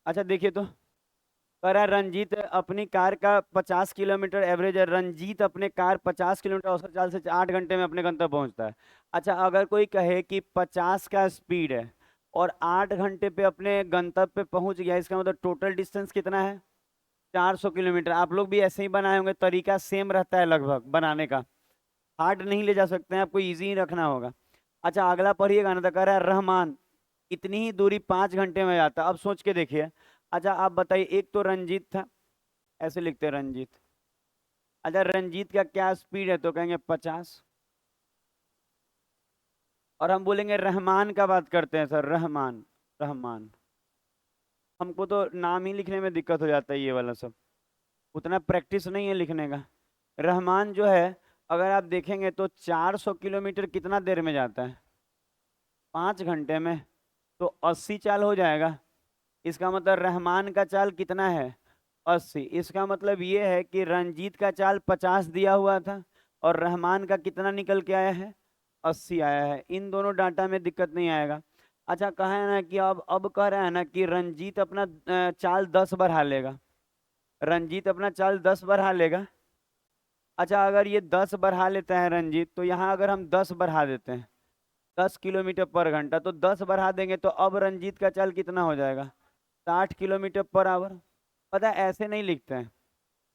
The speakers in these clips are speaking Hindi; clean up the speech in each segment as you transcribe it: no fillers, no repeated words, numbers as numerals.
अच्छा देखिए तो, कह रहा है रंजीत अपनी कार का 50 किलोमीटर एवरेज है। रंजीत अपने कार 50 किलोमीटर औसत चाल से 8 घंटे में अपने गंतव्य पहुंचता है। अच्छा, अगर कोई कहे कि 50 का स्पीड है और 8 घंटे पे अपने गंतव्य पे पहुंच गया, इसका मतलब टोटल डिस्टेंस कितना है? 400 किलोमीटर। आप लोग भी ऐसे ही बनाए होंगे, तरीका सेम रहता है लगभग बनाने का। हार्ड नहीं ले जा सकते हैं, आपको इजी ही रखना होगा। अच्छा अगला पढ़िएगा ना, तो कह रहा है रहमान इतनी ही दूरी 5 घंटे में जाता। अब सोच के देखिए। अच्छा आप बताइए, एक तो रंजीत था, ऐसे लिखते हैं रंजीत। अच्छा रंजीत का क्या स्पीड है, तो कहेंगे 50। और हम बोलेंगे रहमान का बात करते हैं सर, रहमान। रहमान। हमको तो नाम ही लिखने में दिक्कत हो जाता है, ये वाला सब उतना प्रैक्टिस नहीं है लिखने का। रहमान जो है, अगर आप देखेंगे तो 400 किलोमीटर कितना देर में जाता है? 5 घंटे में। तो 80 चाल हो जाएगा। इसका मतलब रहमान का चाल कितना है? 80। इसका मतलब ये है कि रंजीत का चाल 50 दिया हुआ था, और रहमान का कितना निकल के आया है? 80 आया है। इन दोनों डाटा में दिक्कत नहीं आएगा। अच्छा कहा है ना कि अब कह रहा है ना कि रंजीत अपना चाल 10 बढ़ा लेगा। रंजीत अपना चाल 10 बढ़ा लेगा। अच्छा अगर ये 10 बढ़ा लेता है रंजीत, तो यहाँ अगर हम 10 बढ़ा देते हैं, 10 किलोमीटर पर घंटा, तो 10 बढ़ा देंगे तो अब रंजीत का चाल कितना हो जाएगा? 60 किलोमीटर पर आवर। पता है ऐसे नहीं लिखते हैं,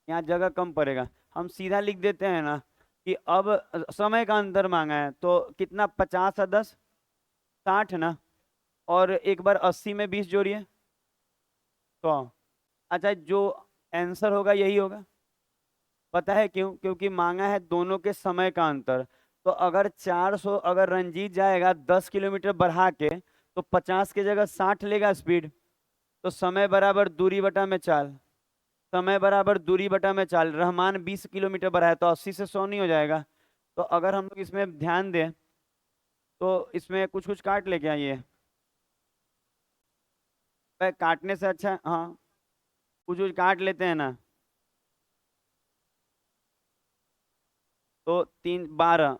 यहाँ जगह कम पड़ेगा। हम सीधा लिख देते हैं ना कि अब समय का अंतर मांगा है, तो कितना? 50 और 10, 60 ना। और एक बार 80 में 20 जोड़िए, 100। अच्छा जो आंसर होगा यही होगा। पता है क्यों? क्योंकि मांगा है दोनों के समय का अंतर। तो अगर 400, अगर रंजीत जाएगा 10 किलोमीटर बढ़ा के, तो 50 की जगह 60 लेगा स्पीड। तो समय बराबर दूरी बटा में चाल। समय बराबर दूरी बटा में चाल। रहमान 20 किलोमीटर बढ़ाया, तो 80 से 100 नहीं हो जाएगा? तो अगर हम लोग इसमें ध्यान दें, तो इसमें कुछ कुछ काट लेके आइए। काटने से अच्छा, हाँ, कुछ कुछ काट लेते हैं ना। तो 3 12,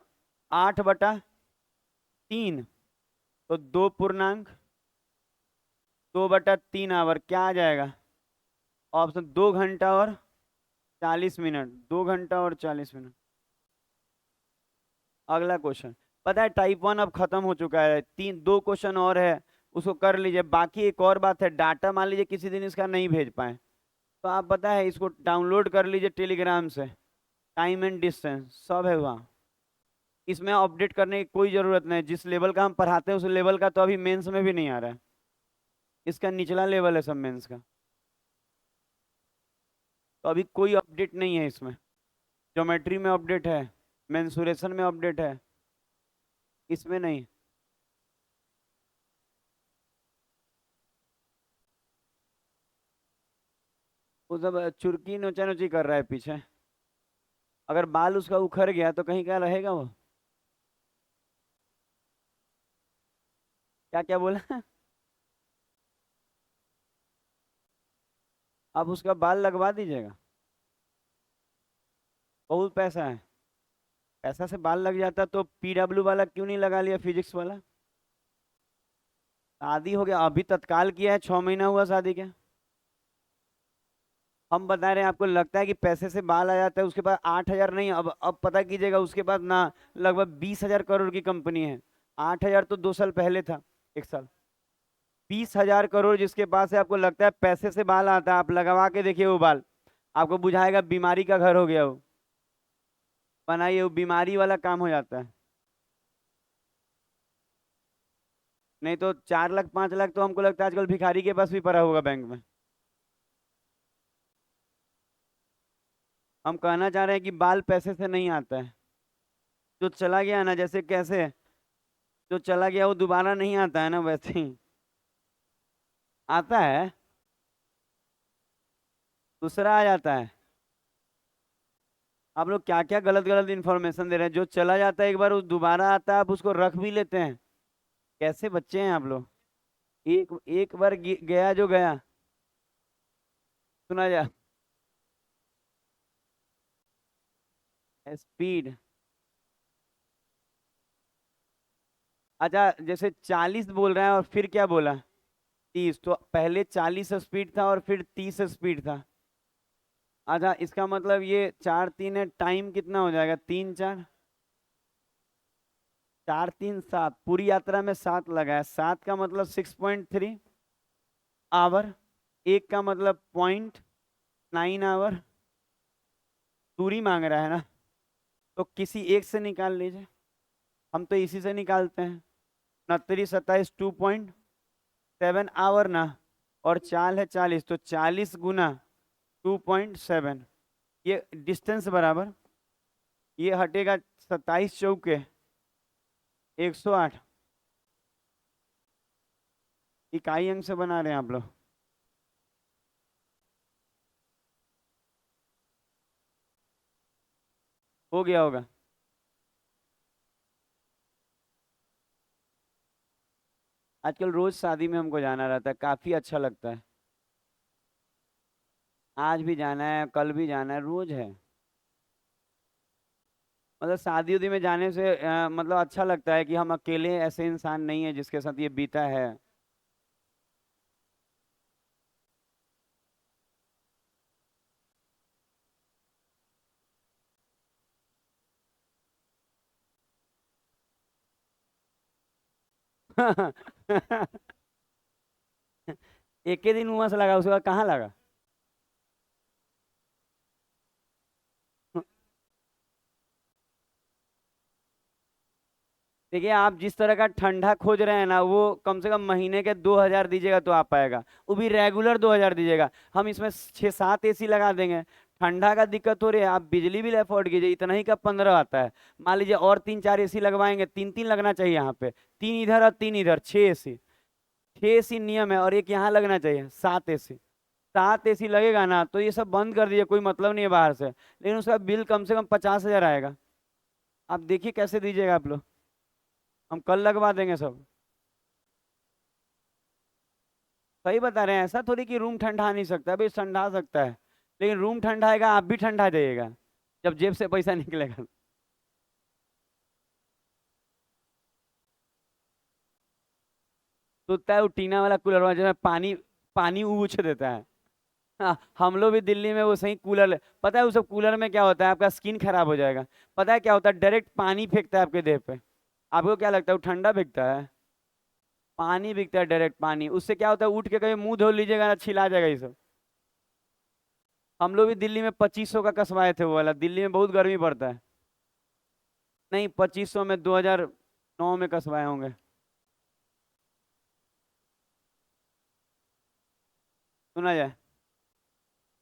8/3, तो 2.2/3 आवर क्या आ जाएगा? ऑप्शन 2 घंटा और 40 मिनट। 2 घंटा और 40 मिनट। अगला क्वेश्चन। पता है टाइप 1 अब खत्म हो चुका है, 2 क्वेश्चन और है, उसको कर लीजिए। बाकी एक और बात है, डाटा मान लीजिए किसी दिन इसका नहीं भेज पाए, तो आप पता है इसको डाउनलोड कर लीजिए टेलीग्राम से। टाइम एंड डिस्टेंस सब है वहाँ। इसमें अपडेट करने की कोई ज़रूरत नहीं। जिस लेवल का हम पढ़ाते हैं उस लेवल का तो अभी मेंस में भी नहीं आ रहा है। इसका निचला लेवल है सब मेंस का। तो अभी कोई अपडेट नहीं है इसमें। ज्योमेट्री में अपडेट है, मेंसुरेशन में अपडेट है, इसमें नहीं। वो सब चुरकी नोचा नोची कर रहा है पीछे। अगर बाल उसका उखड़ गया तो कहीं क्या रहेगा वो? क्या क्या बोला? आप उसका बाल लगवा दीजिएगा। बहुत पैसा है। पैसा से बाल लग जाता तो पीडब्ल्यू वाला क्यों नहीं लगा लिया, फिजिक्स वाला? शादी हो गया, अभी तत्काल किया है, 6 महीना हुआ शादी के। हम बता रहे हैं, आपको लगता है कि पैसे से बाल आ जाता है? उसके पास 8,000 नहीं, अब पता कीजिएगा उसके पास ना, लगभग 20,000 करोड़ की कंपनी है। 8,000 तो 2 साल पहले था, 1 साल। 20,000 करोड़ जिसके पास है, आपको लगता है पैसे से बाल आता है? आप लगवा के देखिए वो बाल, आपको बुझाएगा बीमारी का घर हो गया वो। बनाइए, वो बीमारी वाला काम हो जाता है। नहीं तो 4 लाख 5 लाख तो हमको लगता है आजकल भिखारी के पास भी पड़ा होगा बैंक में। हम कहना चाह रहे हैं कि बाल पैसे से नहीं आता है। जो चला गया ना, जैसे कैसे, जो चला गया वो दोबारा नहीं आता है ना, वैसे ही आता है, दूसरा आ जाता है। आप लोग क्या क्या गलत गलत इन्फॉर्मेशन दे रहे हैं। जो चला जाता है एक बार, वो दोबारा आता है, आप उसको रख भी लेते हैं। कैसे बच्चे हैं आप लोग? एक एक बार गया जो गया। सुना जा। स्पीड। अच्छा जैसे 40 बोल रहे हैं और फिर क्या बोला? 30, तो पहले 40 स्पीड था और फिर 30 स्पीड था। अच्छा, इसका मतलब ये 4 3 है, टाइम कितना हो जाएगा? 3 4, 4 3 7, पूरी यात्रा में 7 लगा है, 7 का मतलब 6.3 आवर, एक का मतलब 0.9 आवर। दूरी मांग रहा है ना, तो किसी एक से निकाल लीजिए। हम तो इसी से निकालते हैं। 29 27 2.7 आवर ना, और चाल है 40, तो 40 गुना 2.7, ये डिस्टेंस बराबर, ये हटेगा 27 चौके 108। इकाई अंक से बना रहे हैं आप लोग? हो गया होगा। आजकल रोज शादी में हमको जाना रहता है, काफी अच्छा लगता है। आज भी जाना है, कल भी जाना है, रोज है। मतलब शादी उदी में जाने से मतलब अच्छा लगता है कि हम अकेले ऐसे इंसान नहीं है जिसके साथ ये बीता है। एक ही दिन मुंह से लगा, उसके बाद कहाँ लगा? देखिए, आप जिस तरह का ठंडा खोज रहे हैं ना, वो कम से कम महीने के 2,000 दीजिएगा तो आ पाएगा। वो भी रेगुलर 2,000 दीजिएगा। हम इसमें 6 7 एसी लगा देंगे। ठंडा का दिक्कत हो रही है, आप बिजली बिल अफोर्ड कीजिए, इतना ही का 15 आता है। मान लीजिए और 3 4 एसी लगवाएंगे, 3 3 लगना चाहिए यहाँ पे, 3 इधर और 3 इधर, 6 एसी। 6 एसी नियम है, और एक यहाँ लगना चाहिए, 7 एसी। 7 एसी लगेगा ना, तो ये सब बंद कर दीजिए, कोई मतलब नहीं है बाहर से, लेकिन उसका बिल कम से कम 50,000 आएगा। आप देखिए कैसे दीजिएगा आप लोग। हम कल लगवा देंगे सब। सही बता रहे हैं, ऐसा थोड़ी कि रूम ठंडा नहीं सकता, भाई ठंडा सकता है, लेकिन रूम ठंडाएगा, आप भी ठंडा जाइएगा जब जेब से पैसा निकलेगा। तो तय वो टीना वाला कूलर जो है, पानी पानी उछ देता है। हाँ, हम लोग भी दिल्ली में वो सही कूलर, पता है उस सब कूलर में क्या होता है? आपका स्किन खराब हो जाएगा। पता है क्या होता है? डायरेक्ट पानी फेंकता है आपके देह पे। आपको क्या लगता है वो ठंडा फेंकता है? पानी बिकता है, डायरेक्ट पानी। उससे क्या होता है, उठ के कहीं मुंह धो लीजिएगा ना, छिला जाएगा ये सब। हम लोग भी दिल्ली में 2500 का कसवाए थे वो वाला, दिल्ली में बहुत गर्मी पड़ता है। नहीं, 2500 में 2009 में कसवाए होंगे। सुना जाए।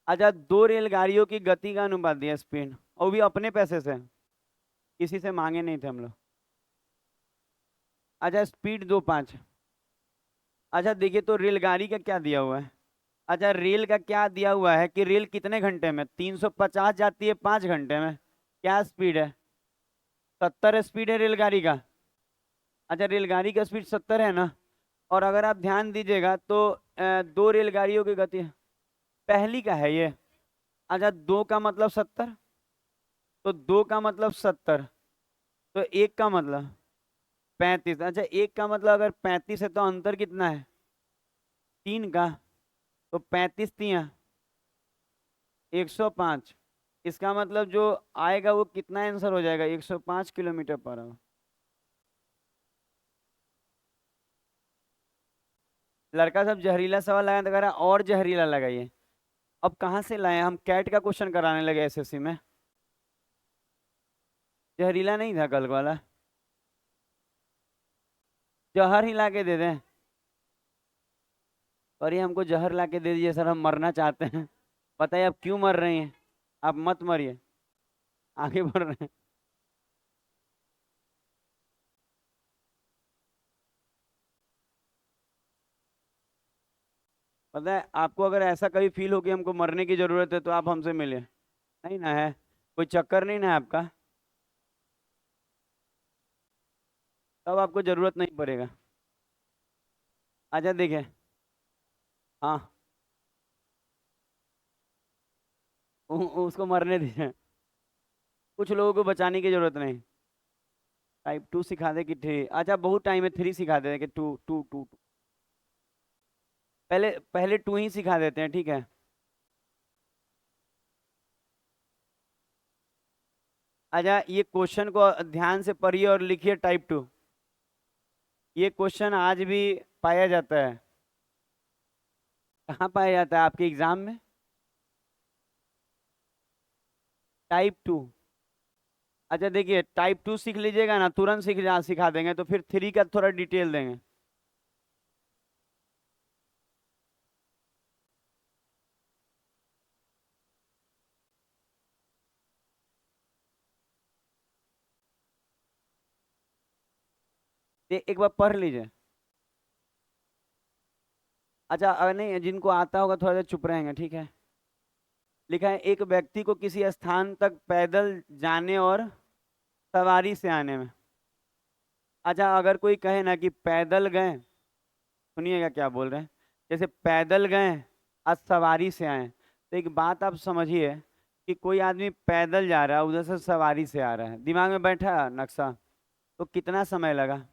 अच्छा, दो रेलगाड़ियों की गति का अनुपात दिया, स्पीड, और भी अपने पैसे से, किसी से मांगे नहीं थे हम लोग। अच्छा, स्पीड 2 5। अच्छा देखिए, तो रेलगाड़ी का क्या दिया हुआ है? अच्छा, रेल का क्या दिया हुआ है कि रेल कितने घंटे में? 350 जाती है 5 घंटे में। क्या स्पीड है? 70 स्पीड है रेलगाड़ी का। अच्छा, रेलगाड़ी का स्पीड 70 है ना। और अगर आप ध्यान दीजिएगा तो दो रेलगाड़ियों की गति, पहली का है ये। अच्छा, दो का मतलब 70, तो दो का मतलब 70, तो एक का मतलब 35। अच्छा, एक का मतलब अगर 35 है तो अंतर कितना है? 3 का, तो 35 तिया 105। इसका मतलब जो आएगा वो कितना आंसर हो जाएगा? 105 किलोमीटर पर आवर। लड़का सब जहरीला सवाल लगाए तो कह रहा है और जहरीला लगाइए। अब कहाँ से लाए? हम कैट का क्वेश्चन कराने लगे एसएससी में। जहरीला नहीं था कल वाला। जहर ही ला के दे दें? और ये हमको जहर ला के दे दीजिए सर, हम मरना चाहते हैं। बताइए आप क्यों मर रही हैं? आप मत मरिए, आगे बढ़ रहे हैं। पता है आपको, अगर ऐसा कभी फील हो कि हमको मरने की जरूरत है तो आप हमसे मिले। नहीं ना है? कोई चक्कर नहीं ना है आपका? तब आपको जरूरत नहीं पड़ेगा। अच्छा देखिए। हाँ, उसको मरने दीजिए। कुछ लोगों को बचाने की जरूरत नहीं। टाइप 2 सिखा दे कि 3? अच्छा, बहुत टाइम है, 3 सिखा दे कि 2 2 2 2। पहले पहले टू ही सिखा देते हैं, ठीक है। अच्छा, ये क्वेश्चन को ध्यान से पढ़िए और लिखिए, टाइप टू। ये क्वेश्चन आज भी पाया जाता है। कहाँ पाया जाता है? आपके एग्जाम में। Type two. अच्छा देखिए, टाइप टू सीख लीजिएगा ना, तुरंत सिखा देंगे, तो फिर थ्री का थोड़ा डिटेल देंगे। एक बार पढ़ लीजिए। अच्छा, अगर नहीं जिनको आता होगा थोड़ा देर चुप रहेंगे, ठीक है। लिखा है, एक व्यक्ति को किसी स्थान तक पैदल जाने और सवारी से आने में। अच्छा, अगर कोई कहे ना कि पैदल गए, सुनिएगा क्या बोल रहे हैं। जैसे पैदल गए और सवारी से आए, तो एक बात आप समझिए कि कोई आदमी पैदल जा रहा है, उधर से सवारी से आ रहा है, दिमाग में बैठा नक्शा, तो कितना समय लगा?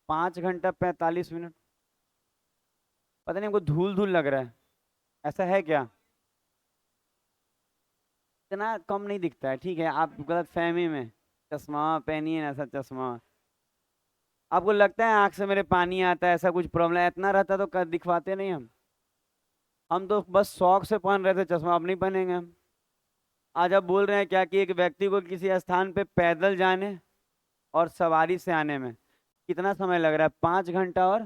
5 घंटा 45 मिनट। पता नहीं, हमको धूल धूल लग रहा है। ऐसा है क्या? इतना कम नहीं दिखता है, ठीक है, आप गलत फहमी में। चश्मा पहनिए ना, ऐसा चश्मा। आपको लगता है आंख से मेरे पानी आता है, ऐसा कुछ प्रॉब्लम है? इतना रहता तो दिखवाते नहीं हम तो बस शौक से पहन रहे थे चश्मा, अब नहीं पहनेंगे हम। आज आप बोल रहे हैं क्या कि एक व्यक्ति को किसी स्थान पे पैदल जाने और सवारी से आने में कितना समय लग रहा है? 5 घंटा और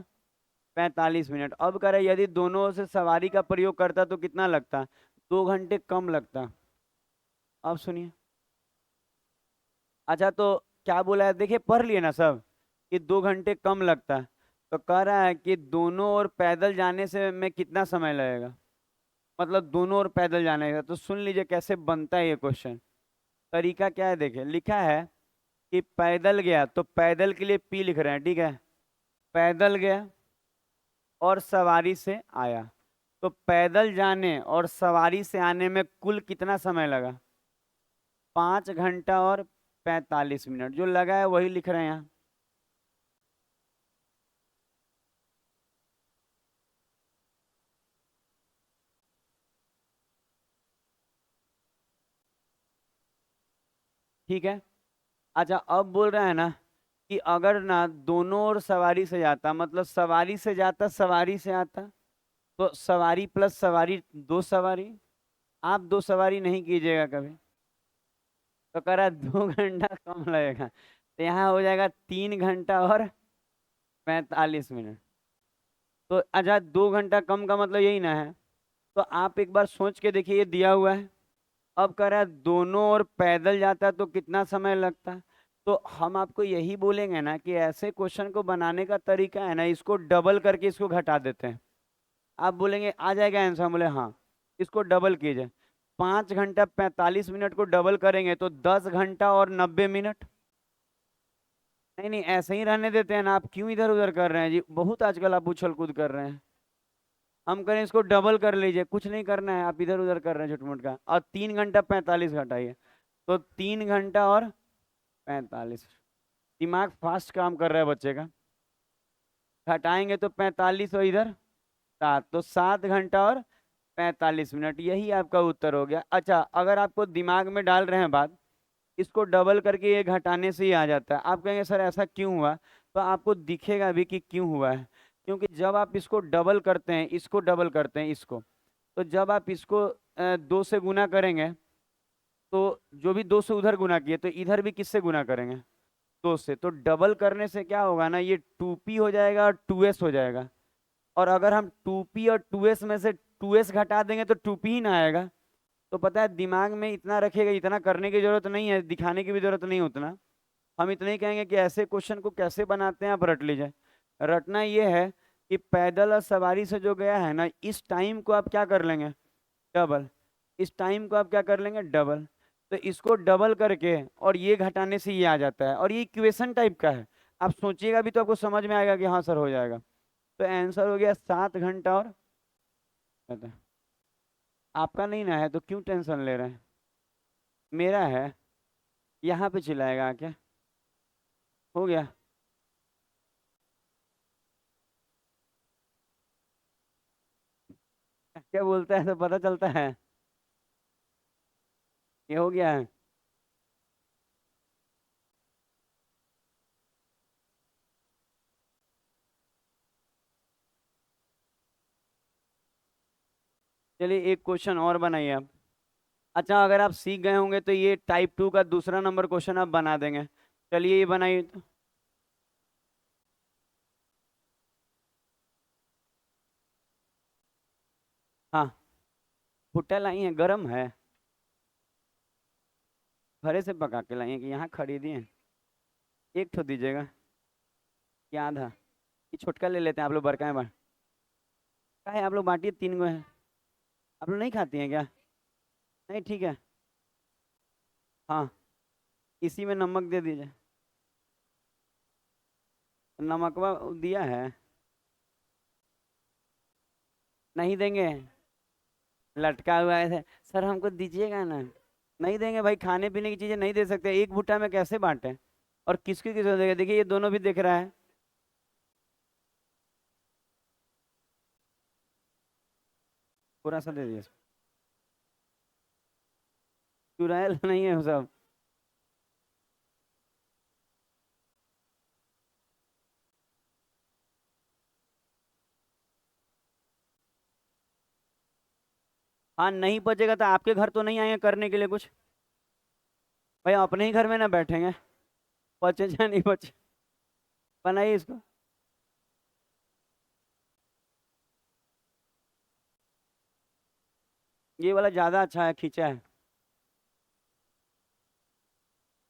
45 मिनट। अब कह रहे यदि दोनों से सवारी का प्रयोग करता तो कितना लगता? 2 घंटे कम लगता। अब सुनिए। अच्छा, तो क्या बोला है, देखिए पढ़ लिए ना सब, कि 2 घंटे कम लगता है। तो कह रहा है कि दोनों ओर पैदल जाने से में कितना समय लगेगा, मतलब दोनों ओर पैदल जाने का। तो सुन लीजिए कैसे बनता है ये क्वेश्चन। तरीका क्या है, देखिए लिखा है कि पैदल गया, तो पैदल के लिए पी लिख रहे हैं, ठीक है। पैदल गया और सवारी से आया, तो पैदल जाने और सवारी से आने में कुल कितना समय लगा? 5 घंटा और 45 मिनट। जो लगा है वही लिख रहे हैं यहाँ। ठीक है। अच्छा, अब बोल रहा है ना कि अगर ना दोनों ओर सवारी से जाता, मतलब सवारी से जाता सवारी से आता, तो सवारी प्लस सवारी, दो सवारी। आप दो सवारी नहीं कीजिएगा कभी। तो कह रहा है 2 घंटा कम लगेगा, तो यहाँ हो जाएगा 3 घंटा और 45 मिनट। तो अच्छा, 2 घंटा कम का मतलब यही ना है। तो आप एक बार सोच के देखिए, ये दिया हुआ है। अब कह रहा है दोनों ओर पैदल जाता तो कितना समय लगता। तो हम आपको यही बोलेंगे ना कि ऐसे क्वेश्चन को बनाने का तरीका है ना, इसको डबल करके इसको घटा देते हैं। आप बोलेंगे आ जाएगा आंसर, हम बोले हाँ, इसको डबल कीजिए। 5 घंटा 45 मिनट को डबल करेंगे तो 10 घंटा और 90 मिनट। नहीं नहीं, ऐसे ही रहने देते हैं ना, आप क्यों इधर उधर कर रहे हैं जी? बहुत आजकल आप उछल कूद कर रहे हैं। हम करें इसको डबल कर लीजिए, कुछ नहीं करना है, आप इधर उधर कर रहे हैं झुटमुट का। और 3 घंटा 45 घटाइए, तो 3 घंटा और 45। दिमाग फास्ट काम कर रहा है बच्चे का। घटाएंगे तो 45 और इधर 7, तो 7 घंटा और 45 मिनट। यही आपका उत्तर हो गया। अच्छा, अगर आपको दिमाग में डाल रहे हैं बात, इसको डबल करके ये घटाने से ही आ जाता है। आप कहेंगे सर ऐसा क्यों हुआ, तो आपको दिखेगा भी कि क्यों हुआ है। क्योंकि जब आप इसको डबल करते हैं, इसको डबल करते हैं इसको, तो जब आप इसको 2 से गुना करेंगे, तो जो भी 2 से उधर गुना किए, तो इधर भी किससे गुना करेंगे? 2 से। तो डबल करने से क्या होगा ना, ये 2p हो जाएगा और 2s हो जाएगा। और अगर हम 2p और 2s में से 2s घटा देंगे तो 2p ही ना आएगा। तो पता है, दिमाग में इतना रखिएगा, इतना करने की जरूरत नहीं है, दिखाने की भी जरूरत नहीं उतना। हम इतना ही कहेंगे कि ऐसे क्वेश्चन को कैसे बनाते हैं, आप रट लीजिए। रटना ये है कि पैदल और सवारी से जो गया है ना, इस टाइम को आप क्या कर लेंगे? डबल। इस टाइम को आप क्या कर लेंगे? डबल। तो इसको डबल करके और ये घटाने से ये आ जाता है, और ये इक्वेशन टाइप का है। आप सोचिएगा भी तो आपको समझ में आएगा कि हाँ सर हो जाएगा। तो आंसर हो गया 7 घंटा और, बता, आपका नहीं ना है तो क्यों टेंशन ले रहे हैं? मेरा है। यहाँ पे चिल्लाएगा क्या? हो गया। क्या बोलता है तो पता चलता है। ये हो गया है। चलिए एक क्वेश्चन और बनाइए आप। अच्छा अगर आप सीख गए होंगे तो ये टाइप 2 का दूसरा नंबर क्वेश्चन आप बना देंगे। चलिए ये बनाइए तो। हाँ। भुट्टा लाई है, गरम है। घरे से पका के लाई है कि यहाँ खरीदी है? एक ठो दीजिएगा। क्या आधा? ये छोटका ले लेते हैं, आप लोग बड़का है बड़ा। का है आप लोग बांटिए, 3 गो है। आप लोग नहीं खाती हैं क्या? नहीं ठीक है। हाँ। इसी में नमक दे दीजिए। नमकवा दिया है? नहीं देंगे? लटका हुआ है सर, हमको दीजिएगा ना। नहीं देंगे भाई, खाने पीने की चीजें नहीं दे सकते, एक भुट्टा में कैसे बांटे? और किसकी किसको देगा? देखिए ये दोनों भी दिख रहा है। पूरा सा दे दिए। चुड़ैल नहीं है वो सब। हाँ नहीं बचेगा तो आपके घर तो नहीं आएंगे करने के लिए कुछ? भाई अपने ही घर में ना बैठेंगे? बचे या नहीं बचे? बनाइए इसको। ये वाला ज्यादा अच्छा है, खींचा है।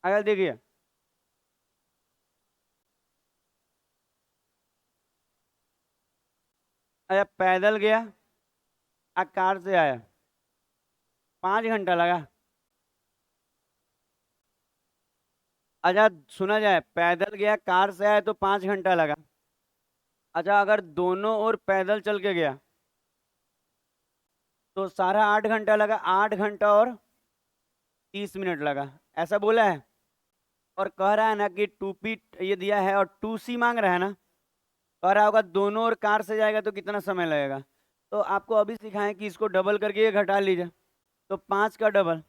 अगर देखिए। अच्छा पैदल गया, कार से आया, 5 घंटा लगा। अच्छा सुना जाए, पैदल गया कार से आया तो 5 घंटा लगा। अच्छा अगर दोनों ओर पैदल चल के गया तो सारा 8 घंटा लगा, 8 घंटा और 30 मिनट लगा। ऐसा बोला है। और कह रहा है ना कि टू पी ये दिया है और 2C मांग रहा है ना। कह रहा होगा दोनों ओर कार से जाएगा तो कितना समय लगेगा। तो आपको अभी सिखाएं कि इसको डबल करके ये घटा लीजिए। तो 5 का डबल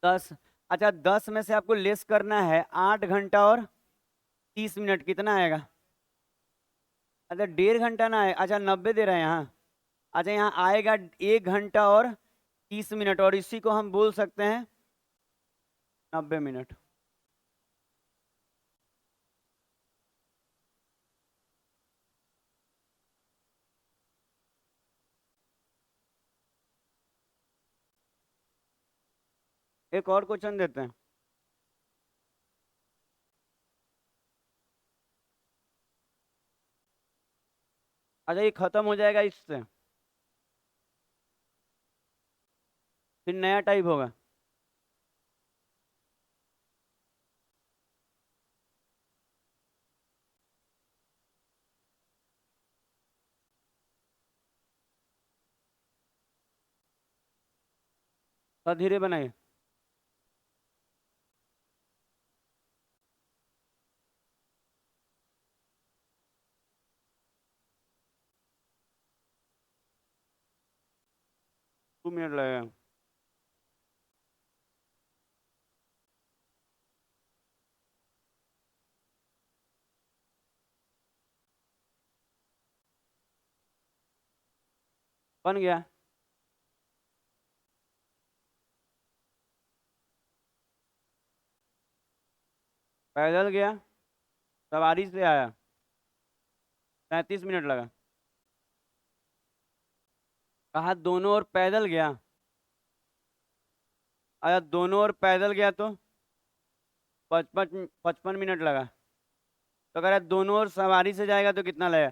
10। अच्छा 10 में से आपको लेस करना है 8 घंटा और 30 मिनट, कितना आएगा? अच्छा 1.5 घंटा ना है, अच्छा 90 दे रहे हैं यहाँ। अच्छा यहाँ आएगा 1 घंटा और 30 मिनट, और इसी को हम बोल सकते हैं 90 मिनट। एक और क्वेश्चन देते हैं। अच्छा ये खत्म हो जाएगा इससे, फिर नया टाइप होगा। थोड़ा धीरे बनाइए। 2 मिनट लगेगा। बन गया। पैदल गया, सवारी से आया, 35 मिनट लगा। कहा दोनों ओर पैदल गया। अच्छा दोनों ओर पैदल गया तो 55 55 मिनट लगा। तो अगर दोनों ओर सवारी से जाएगा तो कितना लगेगा?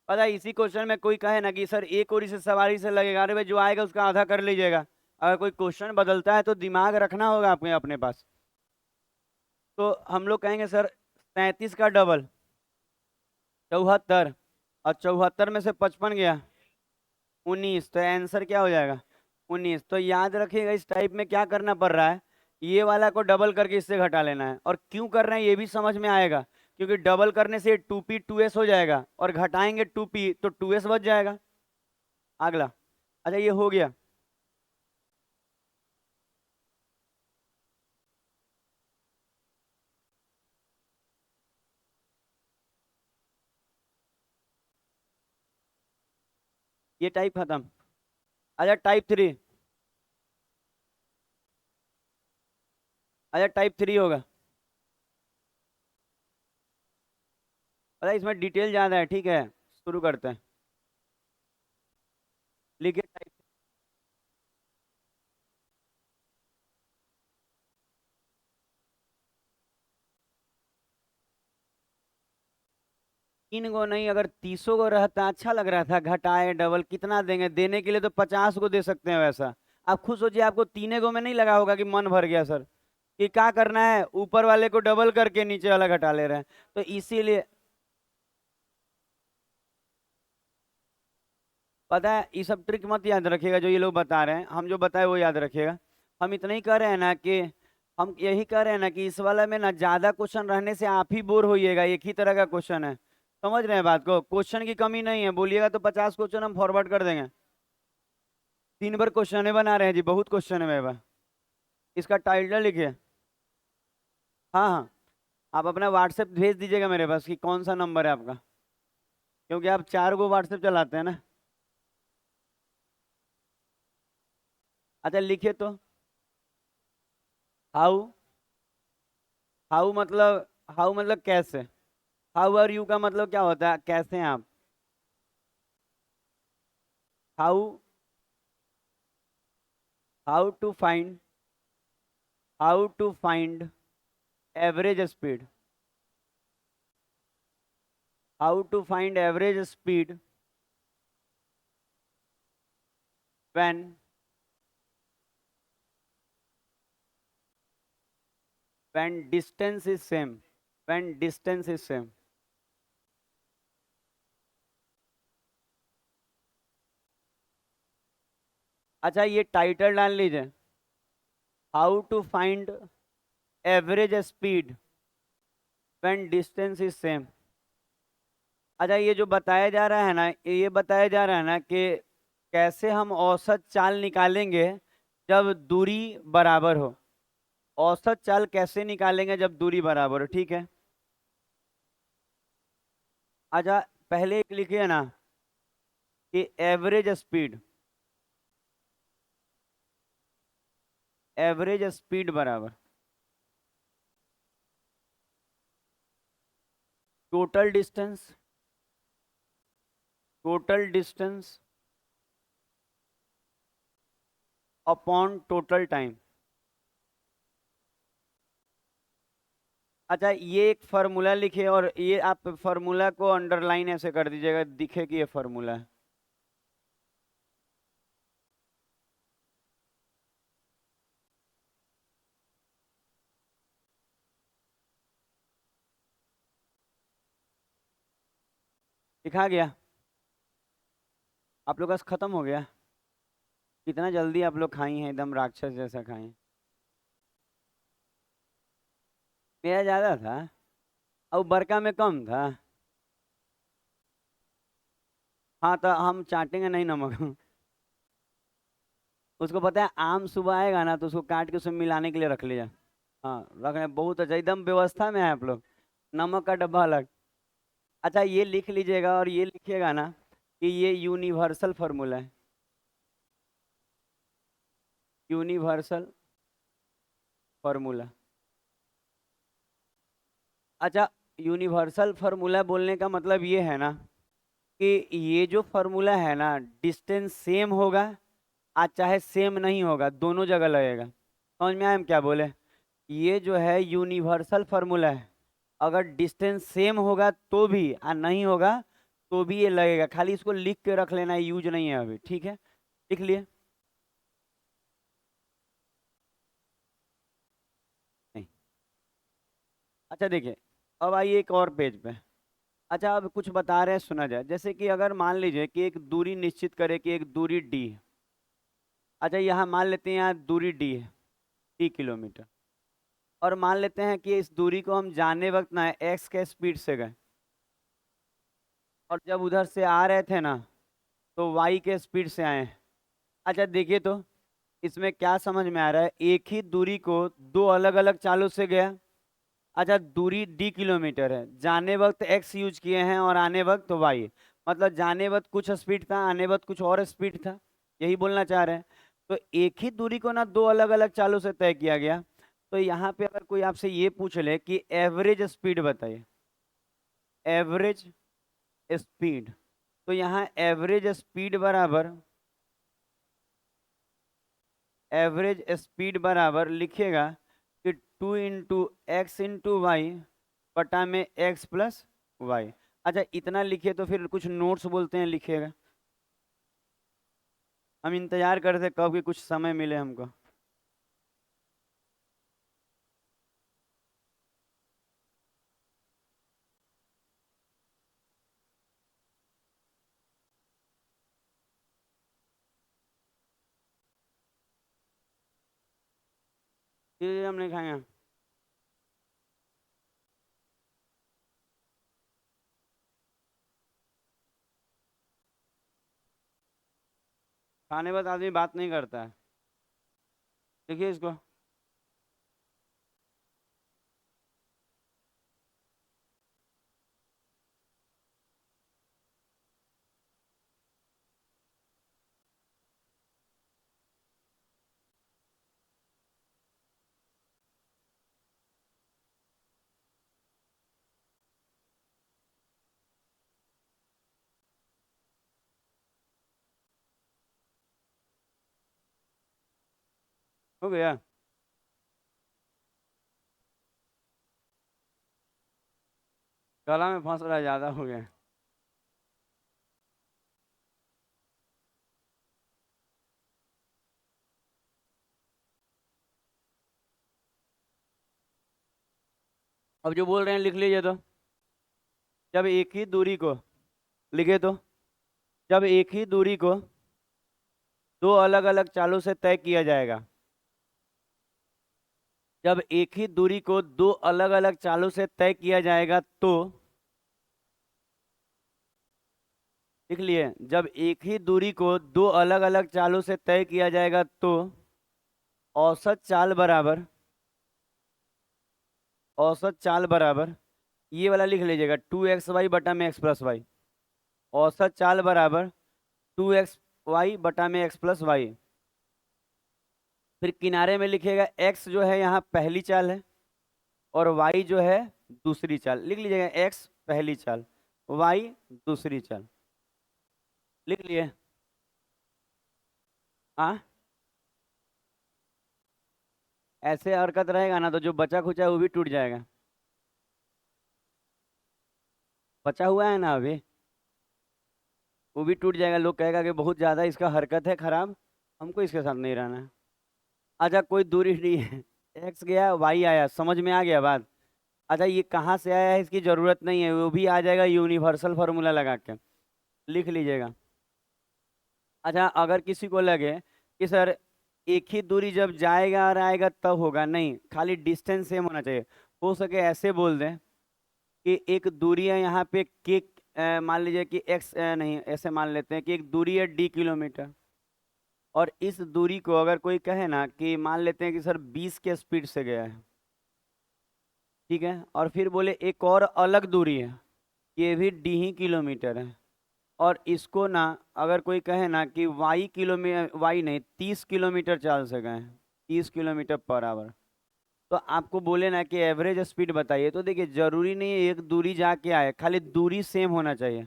पता है इसी क्वेश्चन में कोई कहे ना कि सर एक ओर से सवारी से लगेगा, अरे भाई जो आएगा उसका आधा कर लीजिएगा। अगर कोई क्वेश्चन बदलता है तो दिमाग रखना होगा आपके अपने पास। तो हम लोग कहेंगे सर 37 का डबल 74, और 74 में से 55 गया 19, तो आंसर क्या हो जाएगा? 19। तो याद रखिएगा इस टाइप में क्या करना पड़ रहा है, ये वाला को डबल करके इससे घटा लेना है। और क्यों कर रहे हैं ये भी समझ में आएगा, क्योंकि डबल करने से 2p 2s हो जाएगा, और घटाएंगे 2p तो 2s बच जाएगा। अगला। अच्छा ये हो गया। ये टाइप खत्म। अच्छा टाइप थ्री। अच्छा टाइप थ्री होगा। अच्छा इसमें डिटेल ज़्यादा है, ठीक है शुरू करते हैं। लिखिए टाइप। 3 गो नहीं, अगर 30 गो रहता अच्छा लग रहा था। घटाए डबल कितना देंगे, देने के लिए तो 50 गो दे सकते हैं वैसा। आप खुद सोचिए, आपको 3 गो में नहीं लगा होगा कि मन भर गया सर, कि क्या करना है, ऊपर वाले को डबल करके नीचे वाला घटा ले रहे हैं। तो इसीलिए पता है, ये सब ट्रिक मत याद रखिएगा जो ये लोग बता रहे हैं, हम जो बताए वो याद रखिएगा। हम इतना ही कह रहे हैं ना कि हम यही कह रहे हैं ना कि इस वाला में ना ज्यादा क्वेश्चन रहने से आप ही बोर होइएगा, एक ही तरह का क्वेश्चन है। समझ रहे हैं बात को, क्वेश्चन की कमी नहीं है, बोलिएगा तो 50 क्वेश्चन हम फॉरवर्ड कर देंगे। 3 बार क्वेश्चन बना रहे हैं जी, बहुत क्वेश्चन है मेरे पास। इसका टाइटल लिखिए। हाँ हाँ, आप अपना व्हाट्सएप भेज दीजिएगा मेरे पास कि कौन सा नंबर है आपका, क्योंकि आप 4 गो व्हाट्सएप चलाते हैं ना। अच्छा लिखिए तो। हाउ। हाउ मतलब कैसे। हाउ आर यू का मतलब क्या होता है, कैसे हैं आप। How. How to find. How to find average speed. How to find average speed when when distance is same. When distance is same. अच्छा ये टाइटल डाल लीजिए, how to find average speed when distance is same. अच्छा ये जो बताया जा रहा है ना, ये बताया जा रहा है ना कि कैसे हम औसत चाल निकालेंगे जब दूरी बराबर हो। औसत चाल कैसे निकालेंगे जब दूरी बराबर हो, ठीक है। अच्छा पहले एक लिखिए ना कि एवरेज स्पीड। एवरेज स्पीड बराबर total distance. Total distance upon total time. अच्छा ये एक फार्मूला लिखिए, और ये आप फार्मूला को अंडरलाइन ऐसे कर दीजिएगा, दिखे कि ये फार्मूला है। लिखा गया। आप लोग का खत्म हो गया। कितना जल्दी आप लोग खाई हैं, एकदम राक्षस जैसा खाई हैं। मेरा ज्यादा था और बड़का में कम था। हाँ तो हम चाटेंगे नहीं नमक। उसको पता है आम सुबह आएगा ना तो उसको काट के उसमें मिलाने के लिए रख लिया। हाँ रख रहे, बहुत अच्छा, एकदम व्यवस्था में है आप लोग। नमक का डब्बा अलग। अच्छा ये लिख लीजिएगा, और ये लिखिएगा ना कि ये यूनिवर्सल फार्मूला है। Universal formula. अच्छा यूनिवर्सल फार्मूला बोलने का मतलब ये है ना कि ये जो फार्मूला है ना, डिस्टेंस सेम होगा आज चाहे सेम नहीं होगा, दोनों जगह लगेगा। समझ में आया हम क्या बोले। ये जो है यूनिवर्सल फार्मूला है, अगर डिस्टेंस सेम होगा तो भी और नहीं होगा तो भी ये लगेगा। खाली इसको लिख के रख लेना है, यूज नहीं है अभी, ठीक है। लिख लिए। नहीं। अच्छा देखिए, अब आइए एक और पेज पे। अच्छा अब कुछ बता रहे हैं, सुना जाए। जैसे कि अगर मान लीजिए कि एक दूरी निश्चित करें कि एक दूरी डी है। अच्छा यहाँ मान लेते हैं, यहाँ दूरी डी है, 3 किलोमीटर। और मान लेते हैं कि इस दूरी को हम जाने वक्त ना एक्स के स्पीड से गए, और जब उधर से आ रहे थे ना तो y के स्पीड से आए। अच्छा देखिए तो इसमें क्या समझ में आ रहा है, एक ही दूरी को दो अलग अलग चालों से गया। अच्छा दूरी d किलोमीटर है, जाने वक्त x यूज किए हैं और आने वक्त y, मतलब जाने वक्त कुछ स्पीड था, आने वक्त कुछ और स्पीड था, यही बोलना चाह रहे हैं। तो एक ही दूरी को ना दो अलग अलग चालों से तय किया गया। तो यहाँ पे अगर कोई आपसे ये पूछ ले कि एवरेज स्पीड बताइए, एवरेज स्पीड, तो यहाँ एवरेज स्पीड बराबर, एवरेज स्पीड बराबर लिखिएगा कि 2 × x × y बटा में x प्लस वाई। अच्छा इतना लिखिए तो फिर कुछ नोट्स बोलते हैं लिखिएगा, हम इंतजार करते कब कि कुछ समय मिले हमको। ये हम नहीं खाएंगे। खाने बाद आदमी बात नहीं करता है, देखिए इसको। हो गया। गला में फंस रहा है, ज्यादा हो गया। अब जो बोल रहे हैं लिख लीजिए तो, जब एक ही दूरी को, लिखे तो, जब एक ही दूरी को दो अलग अलग चालों से तय किया जाएगा, जब एक ही दूरी को दो अलग अलग चालों से तय किया जाएगा तो, लिख लिए, जब एक ही दूरी को दो अलग अलग चालों से तय किया जाएगा तो औसत चाल बराबर, औसत चाल बराबर, ये वाला लिख लीजिएगा 2xy बटा में x प्लस वाई। औसत चाल बराबर 2xy बटा में x प्लस वाई। फिर किनारे में लिखिएगा x जो है यहाँ पहली चाल है और y जो है दूसरी चाल, लिख लीजिएगा x पहली चाल, y दूसरी चाल, लिख लिए। हाँ ऐसे हरकत रहेगा ना तो जो बचा खुचा है वो भी टूट जाएगा, बचा हुआ है ना अभी, वो भी टूट जाएगा, लोग कहेगा कि बहुत ज्यादा इसका हरकत है खराब, हमको इसके साथ नहीं रहना है। अच्छा कोई दूरी नहीं है, एक्स गया वाई आया, समझ में आ गया बात। अच्छा ये कहाँ से आया है इसकी जरूरत नहीं है, वो भी आ जाएगा यूनिवर्सल फार्मूला लगा के, लिख लीजिएगा। अच्छा अगर किसी को लगे कि सर एक ही दूरी जब जाएगा और आएगा तब होगा, नहीं, खाली डिस्टेंस सेम होना चाहिए। हो सके ऐसे बोल दें कि एक दूरी है यहाँ पे के, मान लीजिए कि एक्स, नहीं ऐसे मान लेते हैं कि एक दूरी है d किलोमीटर, और इस दूरी को अगर कोई कहे ना कि मान लेते हैं कि सर 20 के स्पीड से गया है, ठीक है, और फिर बोले एक और अलग दूरी है, ये भी डी ही किलोमीटर है, और इसको ना अगर कोई कहे ना कि वाई नहीं 30 किलोमीटर चाल से गए हैं, 30 किलोमीटर पर आवर, तो आपको बोले ना कि एवरेज स्पीड बताइए, तो देखिए जरूरी नहीं है एक दूरी जाके आए, खाली दूरी सेम होना चाहिए।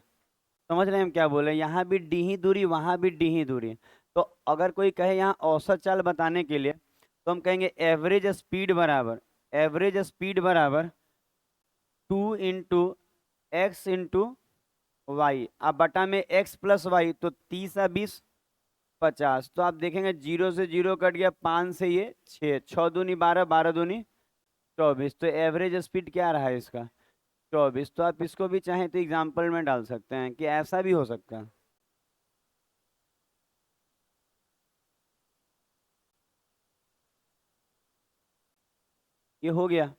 समझ रहे हैं हम क्या बोले, यहाँ भी डी ही दूरी वहाँ भी डी ही दूरी। तो अगर कोई कहे यहाँ औसत चाल बताने के लिए, तो हम कहेंगे एवरेज स्पीड बराबर, एवरेज स्पीड बराबर 2 × x × वाई, अब बटा में x प्लस वाई, तो 30 × 20 = 50। तो आप देखेंगे जीरो से जीरो कट गया, 5 से ये 6, 6 दूनी 12, 12 दूनी 24, तो एवरेज स्पीड क्या रहा है इसका 24। तो आप इसको भी चाहें तो एग्जाम्पल में डाल सकते हैं कि ऐसा भी हो सकता है। ये हो गया।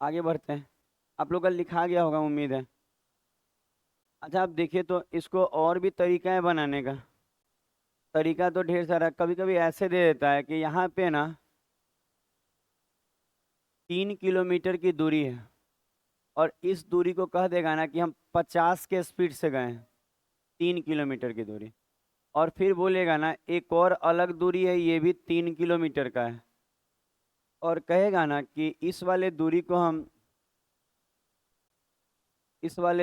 आगे बढ़ते हैं। आप लोग का लिखा गया होगा उम्मीद है। अच्छा आप देखिए तो इसको और भी तरीका है बनाने का। तरीका तो ढेर सारा, कभी कभी ऐसे दे देता है कि यहाँ पे ना 3 किलोमीटर की दूरी है और इस दूरी को कह देगा ना कि हम 50 के स्पीड से गए हैं, 3 किलोमीटर की दूरी। और फिर बोलेगा ना एक और अलग दूरी है, ये भी 3 किलोमीटर का है। और कहेगा ना कि इस वाले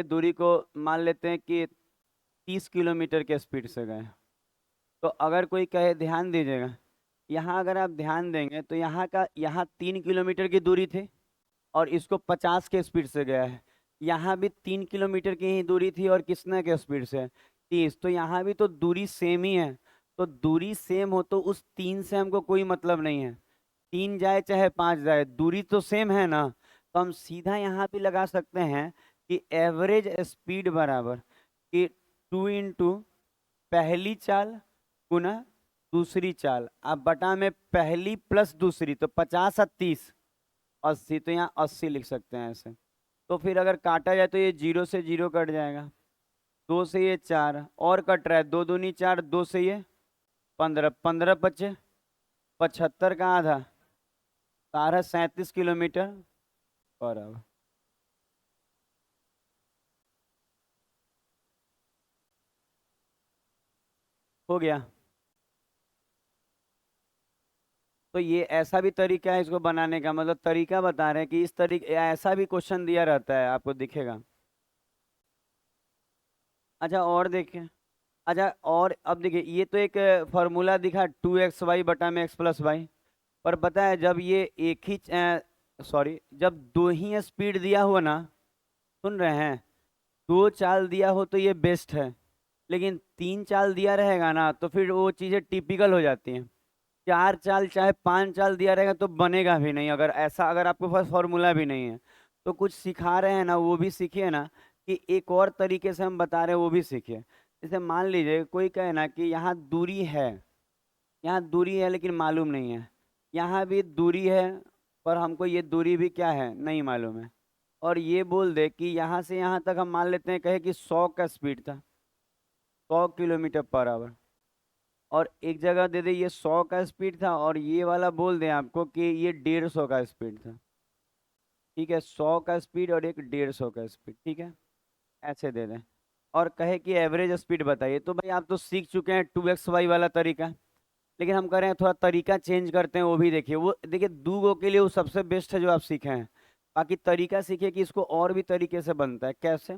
दूरी को मान लेते हैं कि 30 किलोमीटर के स्पीड से गए। तो अगर कोई कहे, ध्यान दीजिएगा, यहाँ अगर आप ध्यान देंगे तो यहाँ 3 किलोमीटर की दूरी थी और इसको 50 के स्पीड से गया है। यहाँ भी 3 किलोमीटर की ही दूरी थी और किसने के स्पीड से, 30। तो यहाँ भी तो दूरी सेम ही है। तो दूरी सेम हो तो उस 3 से हमको कोई मतलब नहीं है, 3 जाए चाहे 5 जाए, दूरी तो सेम है ना। तो हम सीधा यहाँ पे लगा सकते हैं कि एवरेज स्पीड बराबर कि 2 इंटू पहली चाल गुना दूसरी चाल, अब बटा में पहली प्लस दूसरी, तो 50 और 30 80। तो यहाँ 80 लिख सकते हैं ऐसे। तो फिर अगर काटा जाए तो ये 0 से 0 कट जाएगा, 2 से ये 4 और कट रहा है, 2 दूनी 4, 2 से ये 15, 15 पचे 75 का आधा, 37 किलोमीटर पर आवर। हो गया। तो ये ऐसा भी तरीका है इसको बनाने का, मतलब तरीका बता रहे हैं कि इस तरीके ऐसा भी क्वेश्चन दिया रहता है, आपको दिखेगा। अच्छा और देखें। अच्छा और अब देखिए, ये तो एक फॉर्मूला दिखा 2xy बटा में x प्लस वाई। पर पता है जब ये एक ही सॉरी, जब दो ही स्पीड दिया हुआ ना, सुन रहे हैं, दो चाल दिया हो तो ये बेस्ट है। लेकिन 3 चाल दिया रहेगा ना तो फिर वो चीज़ें टिपिकल हो जाती हैं। 4 चाल चाहे 5 चाल दिया रहेगा तो बनेगा भी नहीं, अगर ऐसा, अगर आपके पास फॉर्मूला भी नहीं है। तो कुछ सिखा रहे हैं ना, वो भी सीखिए ना, कि एक और तरीके से हम बता रहे हैं वो भी सीखिए। जैसे मान लीजिए कोई कहे ना कि यहाँ दूरी है, यहाँ दूरी है लेकिन मालूम नहीं है, यहाँ भी दूरी है पर हमको ये दूरी भी क्या है नहीं मालूम है। और ये बोल दे कि यहाँ से यहाँ तक हम मान लेते हैं, कहे कि 100 का स्पीड था, 100 किलोमीटर पर आवर। और एक जगह दे दे ये 100 का स्पीड था और ये वाला बोल दे आपको कि ये 150 का स्पीड था। ठीक है, 100 का स्पीड और एक 150 का स्पीड, ठीक है, ऐसे दे दें। और कहे कि एवरेज स्पीड बताइए, तो भाई आप तो सीख चुके हैं 2xy वाला तरीका। लेकिन हम कह रहे हैं थोड़ा तरीका चेंज करते हैं, वो भी देखिए। वो देखिए दो गो के लिए वो सबसे बेस्ट है जो आप सीखे हैं। बाकी तरीका सीखिए कि इसको और भी तरीके से बनता है कैसे।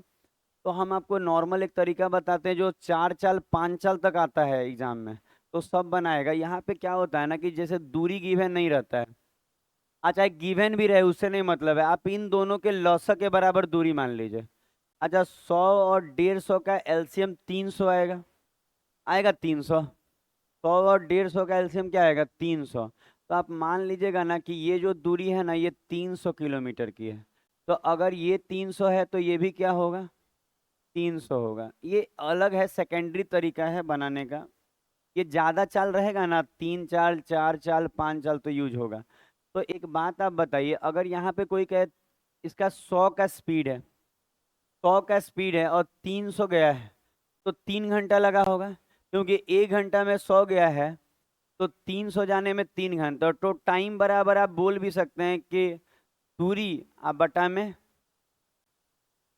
तो हम आपको नॉर्मल एक तरीका बताते हैं जो 4 चाल 5 चाल तक आता है एग्जाम में, तो सब बनाएगा। यहाँ पे क्या होता है ना कि जैसे दूरी गिवन नहीं रहता है, अच्छा गिवन भी रहे उससे नहीं मतलब है, आप इन दोनों के लॉसक के बराबर दूरी मान लीजिए। अच्छा 100 और 150 का एलसीएम 300 आएगा, आएगा 300। 100 और 150 का एलसीएम क्या आएगा 300। तो आप मान लीजिएगा ना कि ये जो दूरी है ना ये 300 किलोमीटर की है। तो अगर ये 300 है तो ये भी क्या होगा 300 होगा। ये अलग है, सेकेंडरी तरीका है बनाने का। ये ज़्यादा चाल रहेगा ना, 3 चाल 4 चाल 5 चाल तो यूज होगा। तो एक बात आप बताइए, अगर यहाँ पे कोई कहे इसका 100 का स्पीड है, 100 का स्पीड है और 300 गया है, तो 3 घंटा लगा होगा, क्योंकि 1 घंटा में 100 गया है तो 300 जाने में 3 घंटा। तो टाइम बराबर आप बोल भी सकते हैं कि दूरी आप बटा में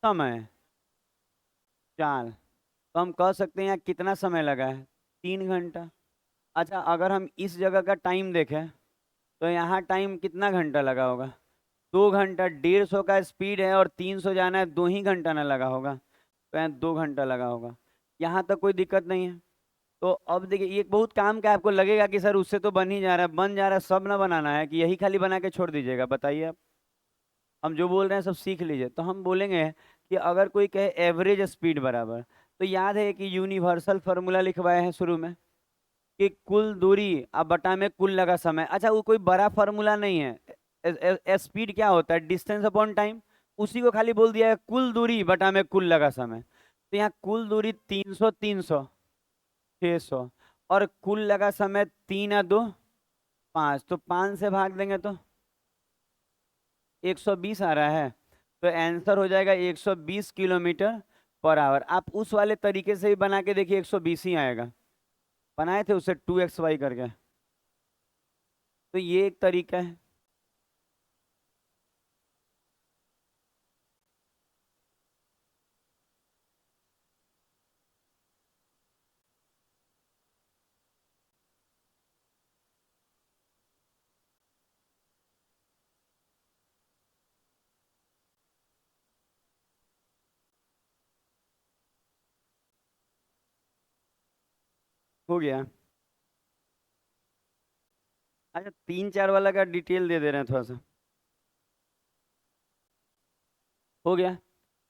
समय, चाल। तो हम कह सकते हैं यहाँ कितना समय लगा है 3 घंटा। अच्छा अगर हम इस जगह का टाइम देखें तो यहाँ टाइम कितना घंटा लगा होगा 2 घंटा। 150 का स्पीड है और 300 जाना है, 2 ही घंटा ना लगा होगा, तो यहाँ 2 घंटा लगा होगा। यहाँ तक कोई दिक्कत नहीं है। तो अब देखिए ये बहुत काम का है, आपको लगेगा कि सर उससे तो बन ही जा रहा है, बन जा रहा है, सब ना बनाना है कि यही खाली बना के छोड़ दीजिएगा, बताइए आप। हम जो बोल रहे हैं सब सीख लीजिए। तो हम बोलेंगे कि अगर कोई कहे एवरेज स्पीड बराबर, तो याद है कि यूनिवर्सल फार्मूला लिखवाए हैं शुरू में कि कुल दूरी अब बटा में कुल लगा समय। अच्छा वो कोई बड़ा फार्मूला नहीं है, स्पीड क्या होता है डिस्टेंस अपॉन टाइम, उसी को खाली बोल दिया है कुल दूरी बटा में कुल लगा समय। तो यहाँ कुल दूरी 300 300 600 और कुल लगा समय 3 और 2 5, तो 5 से भाग देंगे तो 120 आ रहा है, तो आंसर हो जाएगा 120 किलोमीटर पर आवर। आप उस वाले तरीके से ही बना के देखिए, 120 ही आएगा। बनाए थे उसे 2xy करके, तो ये एक तरीका है। हो गया। अच्छा, 3 4 वाला का डिटेल दे रहे हैं थोड़ा सा। हो गया।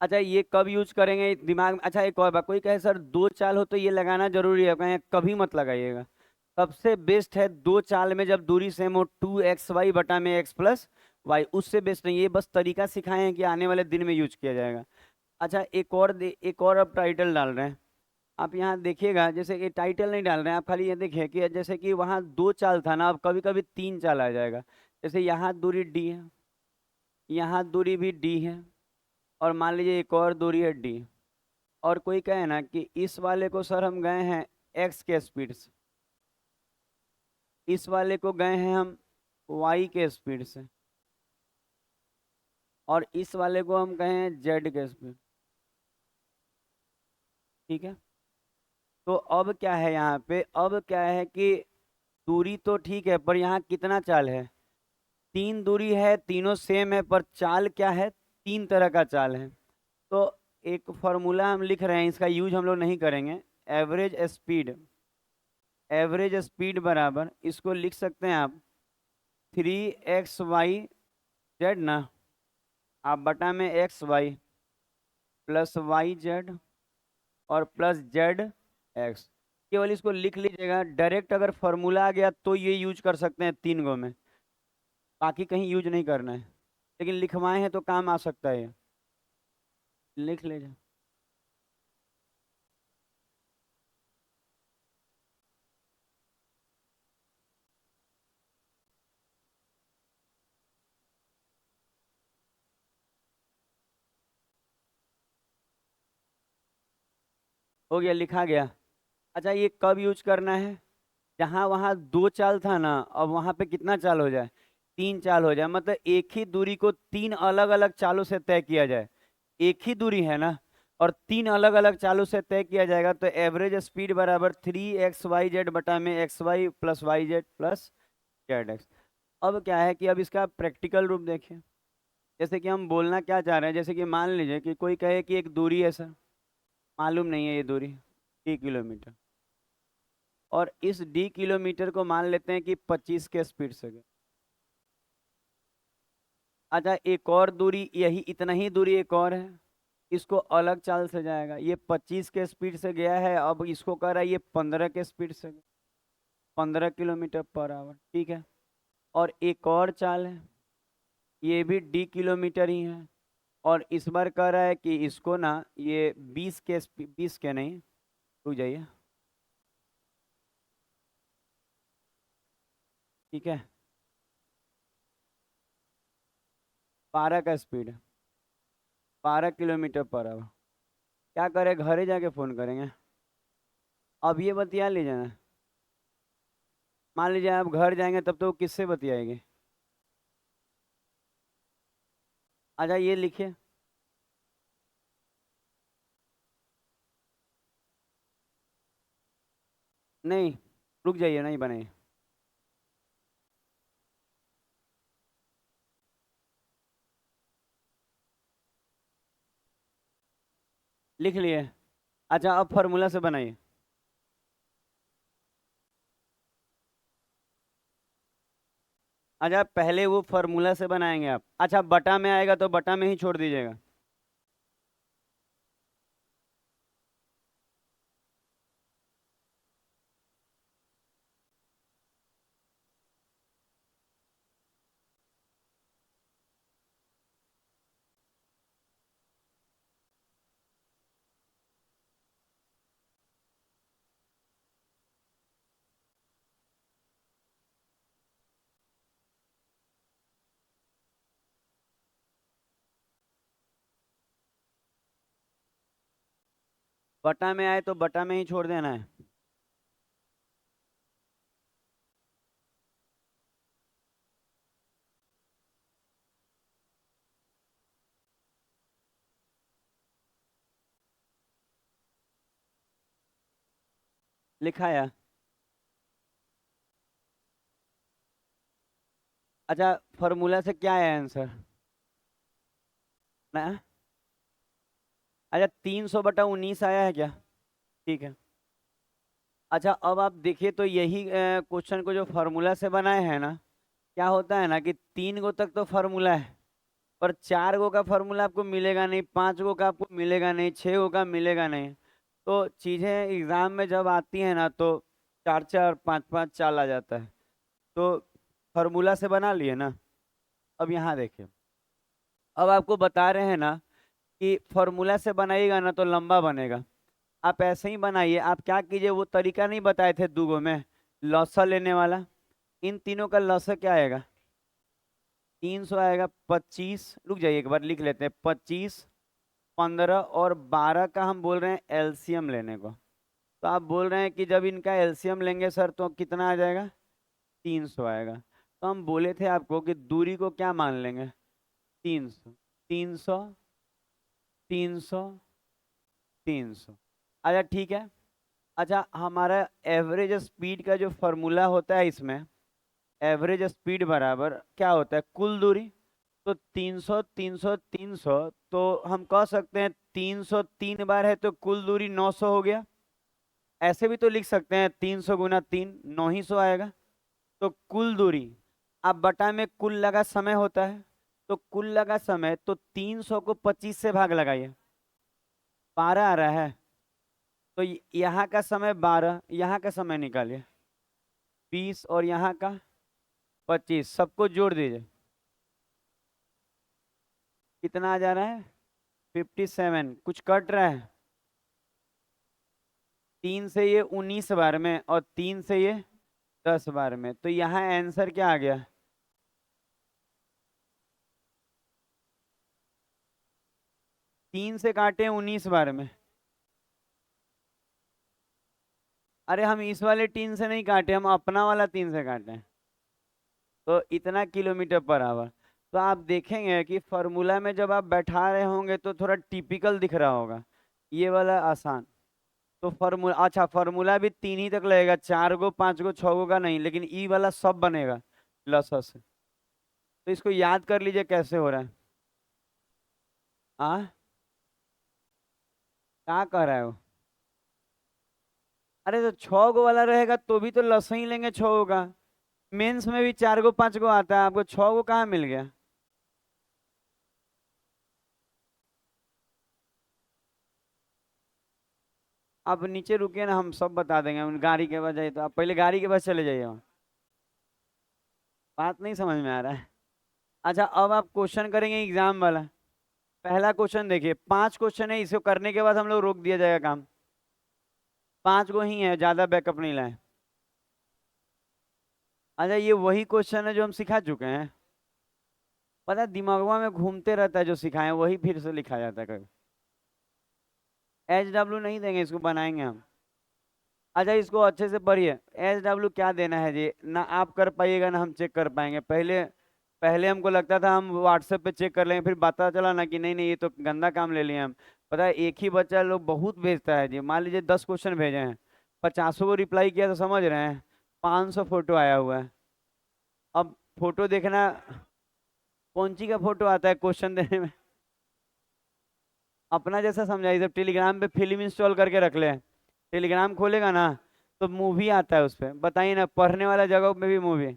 अच्छा, ये कब यूज करेंगे दिमाग में? अच्छा, एक और बात, कोई कहे सर 2 चाल हो तो ये लगाना जरूरी है, कहें कभी मत लगाइएगा। सबसे बेस्ट है 2 चाल में जब दूरी सेम हो, 2xy बटा में x+y, उससे बेस्ट नहीं। ये बस तरीका सिखाए हैं कि आने वाले दिन में यूज किया जाएगा। अच्छा, एक और अब टाइटल डाल रहे हैं। आप यहाँ देखिएगा, जैसे कि टाइटल नहीं डाल रहे हैं आप, खाली ये देखिए कि जैसे कि वहाँ 2 चाल था ना, अब कभी कभी 3 चाल आ जाएगा। जैसे यहाँ दूरी d है, यहाँ दूरी भी d है, और मान लीजिए एक और दूरी है d। और कोई कहे ना कि इस वाले को सर हम गए हैं x के स्पीड से, इस वाले को गए हैं हम y के स्पीड से, और इस वाले को हम गए हैं z के स्पीड। ठीक है। तो अब क्या है यहाँ पे, अब क्या है कि दूरी तो ठीक है, पर यहाँ कितना चाल है? 3 दूरी है, तीनों सेम है, पर चाल क्या है? 3 तरह का चाल है। तो एक फॉर्मूला हम लिख रहे हैं, इसका यूज हम लोग नहीं करेंगे। एवरेज स्पीड, एवरेज स्पीड बराबर, इसको लिख सकते हैं आप 3xy z ना, आप बटा में xy प्लस yz और प्लस zx। केवल इसको लिख लीजिएगा। डायरेक्ट अगर फॉर्मूला आ गया तो ये यूज कर सकते हैं 3 गो में, बाकी कहीं यूज नहीं करना है। लेकिन लिखवाए हैं तो काम आ सकता है ये, लिख लीजिए। हो गया, लिखा गया। अच्छा, ये कब यूज करना है? जहाँ वहाँ 2 चाल था ना, अब वहाँ पे कितना चाल हो जाए? 3 चाल हो जाए, मतलब एक ही दूरी को 3 अलग अलग चालों से तय किया जाए। एक ही दूरी है ना, और 3 अलग अलग चालों से तय किया जाएगा, तो एवरेज स्पीड बराबर 3xyz बटा में xy plus yz plus zx। अब क्या है कि अब इसका प्रैक्टिकल रूप देखें। जैसे कि हम बोलना क्या चाह रहे हैं, जैसे कि मान लीजिए कि कोई कहे कि एक दूरी है सर, मालूम नहीं है ये दूरी, d किलोमीटर, और इस d किलोमीटर को मान लेते हैं कि 25 के स्पीड से गए। अच्छा, एक और दूरी, यही इतना ही दूरी एक और है, इसको अलग चाल से जाएगा। ये 25 के स्पीड से गया है, अब इसको कह रहा है ये 15 के स्पीड से गया, 15 किलोमीटर पर आवर। ठीक है। और एक और चाल है, ये भी d किलोमीटर ही है, और इस बार कह रहा है कि इसको ना ये 20 के नहीं, रुक जाइए। ठीक है, 12 का स्पीड है, 12 किलोमीटर पर आवर। क्या करें, घरे जाके फोन करेंगे? अब ये बतिया लीजिए ना। मान लीजिए आप घर जाएंगे तब तो वो किससे बतियाएंगे? अच्छा, ये लिखिए। नहीं, रुक जाइए, नहीं बने। लिख लिए। अच्छा, अब फार्मूला से बनाइए। अच्छा, पहले वो फार्मूला से बनाएंगे आप? अच्छा, बटा में आएगा तो बटा में ही छोड़ दीजिएगा। बटा में आए तो बटा में ही छोड़ देना है। लिखा है। अच्छा, फॉर्मूला से क्या है आंसर ना? अच्छा, 300/19 आया है क्या? ठीक है। अच्छा, अब आप देखिए तो यही क्वेश्चन को जो फार्मूला से बनाए हैं ना, क्या होता है ना कि 3 गो तक तो फार्मूला है, पर 4 गो का फार्मूला आपको मिलेगा नहीं, 5 गो का आपको मिलेगा नहीं, 6 गो का मिलेगा नहीं। तो चीजें एग्जाम में जब आती है ना तो 4 4 5 5 चाल आ जाता है। तो फार्मूला से बना लिए ना। अब यहाँ देखिए, अब आपको बता रहे हैं ना कि फार्मूला से बनाइएगा ना तो लंबा बनेगा। आप ऐसे ही बनाइए। आप क्या कीजिए, वो तरीका नहीं बताए थे 2 गो में, लॉसा लेने वाला। इन तीनों का लॉसा क्या आएगा? 300 आएगा। 25, रुक जाइए एक बार लिख लेते हैं। 25, 15 और 12 का हम बोल रहे हैं एलसीएम लेने को। तो आप बोल रहे हैं कि जब इनका एलसीएम लेंगे सर तो कितना आ जाएगा? 300 आएगा। तो हम बोले थे आपको कि दूरी को क्या मान लेंगे? 300, 300, 300, 300। अच्छा ठीक है। अच्छा, हमारा एवरेज स्पीड का जो फॉर्मूला होता है इसमें, एवरेज स्पीड बराबर क्या होता है? कुल दूरी। तो 300, 300, 300, तो हम कह सकते हैं 300 3 बार है तो कुल दूरी 900 हो गया। ऐसे भी तो लिख सकते हैं 300 × 3, 900 आएगा। तो कुल दूरी, अब बटा में कुल लगा समय होता है, तो कुल लगा समय, तो 300 को 25 से भाग लगाइए, 12 आ रहा है। तो यहाँ का समय 12, यहाँ का समय निकालिए 20 और यहाँ का 25, सबको जोड़ दीजिए। कितना आ जा रहा है? 57। कुछ कट रहा है? 3 से ये 19 बार में और 3 से ये 10 बार में, तो यहाँ आंसर क्या आ गया? 3 से काटे 19 बार में। अरे हम इस वाले 3 से नहीं काटे, हम अपना वाला 3 से काटे। तो इतना km/h। तो आप देखेंगे कि फॉर्मूला में जब आप बैठा रहे होंगे तो थोड़ा टिपिकल दिख रहा होगा, ये वाला आसान। तो फॉर्मूला, अच्छा फॉर्मूला भी 3 ही तक लगेगा, 4 गो 5 गो 6 गो का नहीं, लेकिन ई वाला सब बनेगा लसा से। तो इसको याद कर लीजिए कैसे हो रहा है। आ क्या कह रहा है वो? अरे तो 6 गो वाला रहेगा तो भी तो लसा ही लेंगे 6 गो का। मेंस में भी 4 गो 5 गो आता है, आपको 6 गो कहाँ मिल गया? आप नीचे रुकिए ना, हम सब बता देंगे उन गाड़ी के पास जाइए, तो आप पहले गाड़ी के पास चले जाइए वहाँ। बात नहीं समझ में आ रहा है? अच्छा, अब आप क्वेश्चन करेंगे एग्जाम वाला। पहला क्वेश्चन देखिए, 5 क्वेश्चन है, इसको करने के बाद हम लोग रोक दिया जाएगा काम। 5 गो ही है, ज्यादा बैकअप नहीं लाए। अच्छा, ये वही क्वेश्चन है जो हम सिखा चुके हैं। पता है दिमागवा में घूमते रहता है, जो सिखाए वही फिर से लिखा जाता है कभी। HW नहीं देंगे, इसको बनाएंगे हम। अच्छा, इसको अच्छे से पढ़िए। HW क्या देना है जी, ना आप कर पाइएगा ना हम चेक कर पाएंगे। पहले पहले हमको लगता था हम व्हाट्सएप पे चेक कर लेंगे, फिर पता चला ना कि नहीं नहीं, ये तो गंदा काम ले लिए हम। पता है एक ही बच्चा लोग बहुत भेजता है जी। मान लीजिए 10 क्वेश्चन भेजे हैं, 50 को रिप्लाई किया, तो समझ रहे हैं 500 फोटो आया हुआ है। अब फोटो देखना, कौन सी का फोटो आता है क्वेश्चन देने में? अपना जैसा समझाइए। जब टेलीग्राम पे फिल्म इंस्टॉल करके रख ले, टेलीग्राम खोलेगा ना तो मूवी आता है उस पर, बताइए ना, पढ़ने वाला जगह में भी मूवी।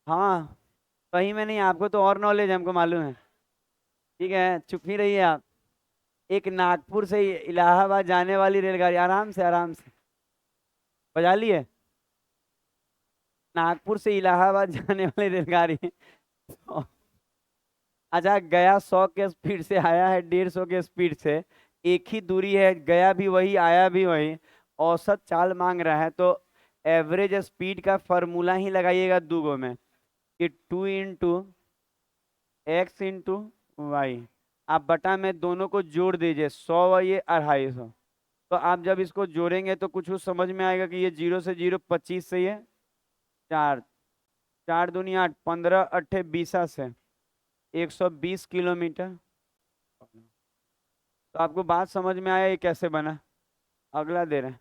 हाँ, कहीं में नहीं, आपको तो और नॉलेज है, हमको मालूम है। ठीक है, चुप ही रहिए आप। एक नागपुर से इलाहाबाद जाने वाली रेलगाड़ी, आराम से आराम से बजा लिए। नागपुर से इलाहाबाद जाने वाली रेलगाड़ी। अच्छा, गया 100 के स्पीड से, आया है 150 के स्पीड से। एक ही दूरी है, गया भी वही आया भी वही, औसत चाल मांग रहा है। तो एवरेज स्पीड का फॉर्मूला ही लगाइएगा 2 गो में, कि 2 × x × y। आप बटा में दोनों को जोड़ दीजिए, 100 और ये 250। तो आप जब इसको जोड़ेंगे तो कुछ कुछ समझ में आएगा कि ये 0 से 0 25 से ये 4, 4 दूनी 8, 15 अट्ठे 20 से 120 किलोमीटर। तो आपको बात समझ में आया ये कैसे बना? अगला दे रहे हैं।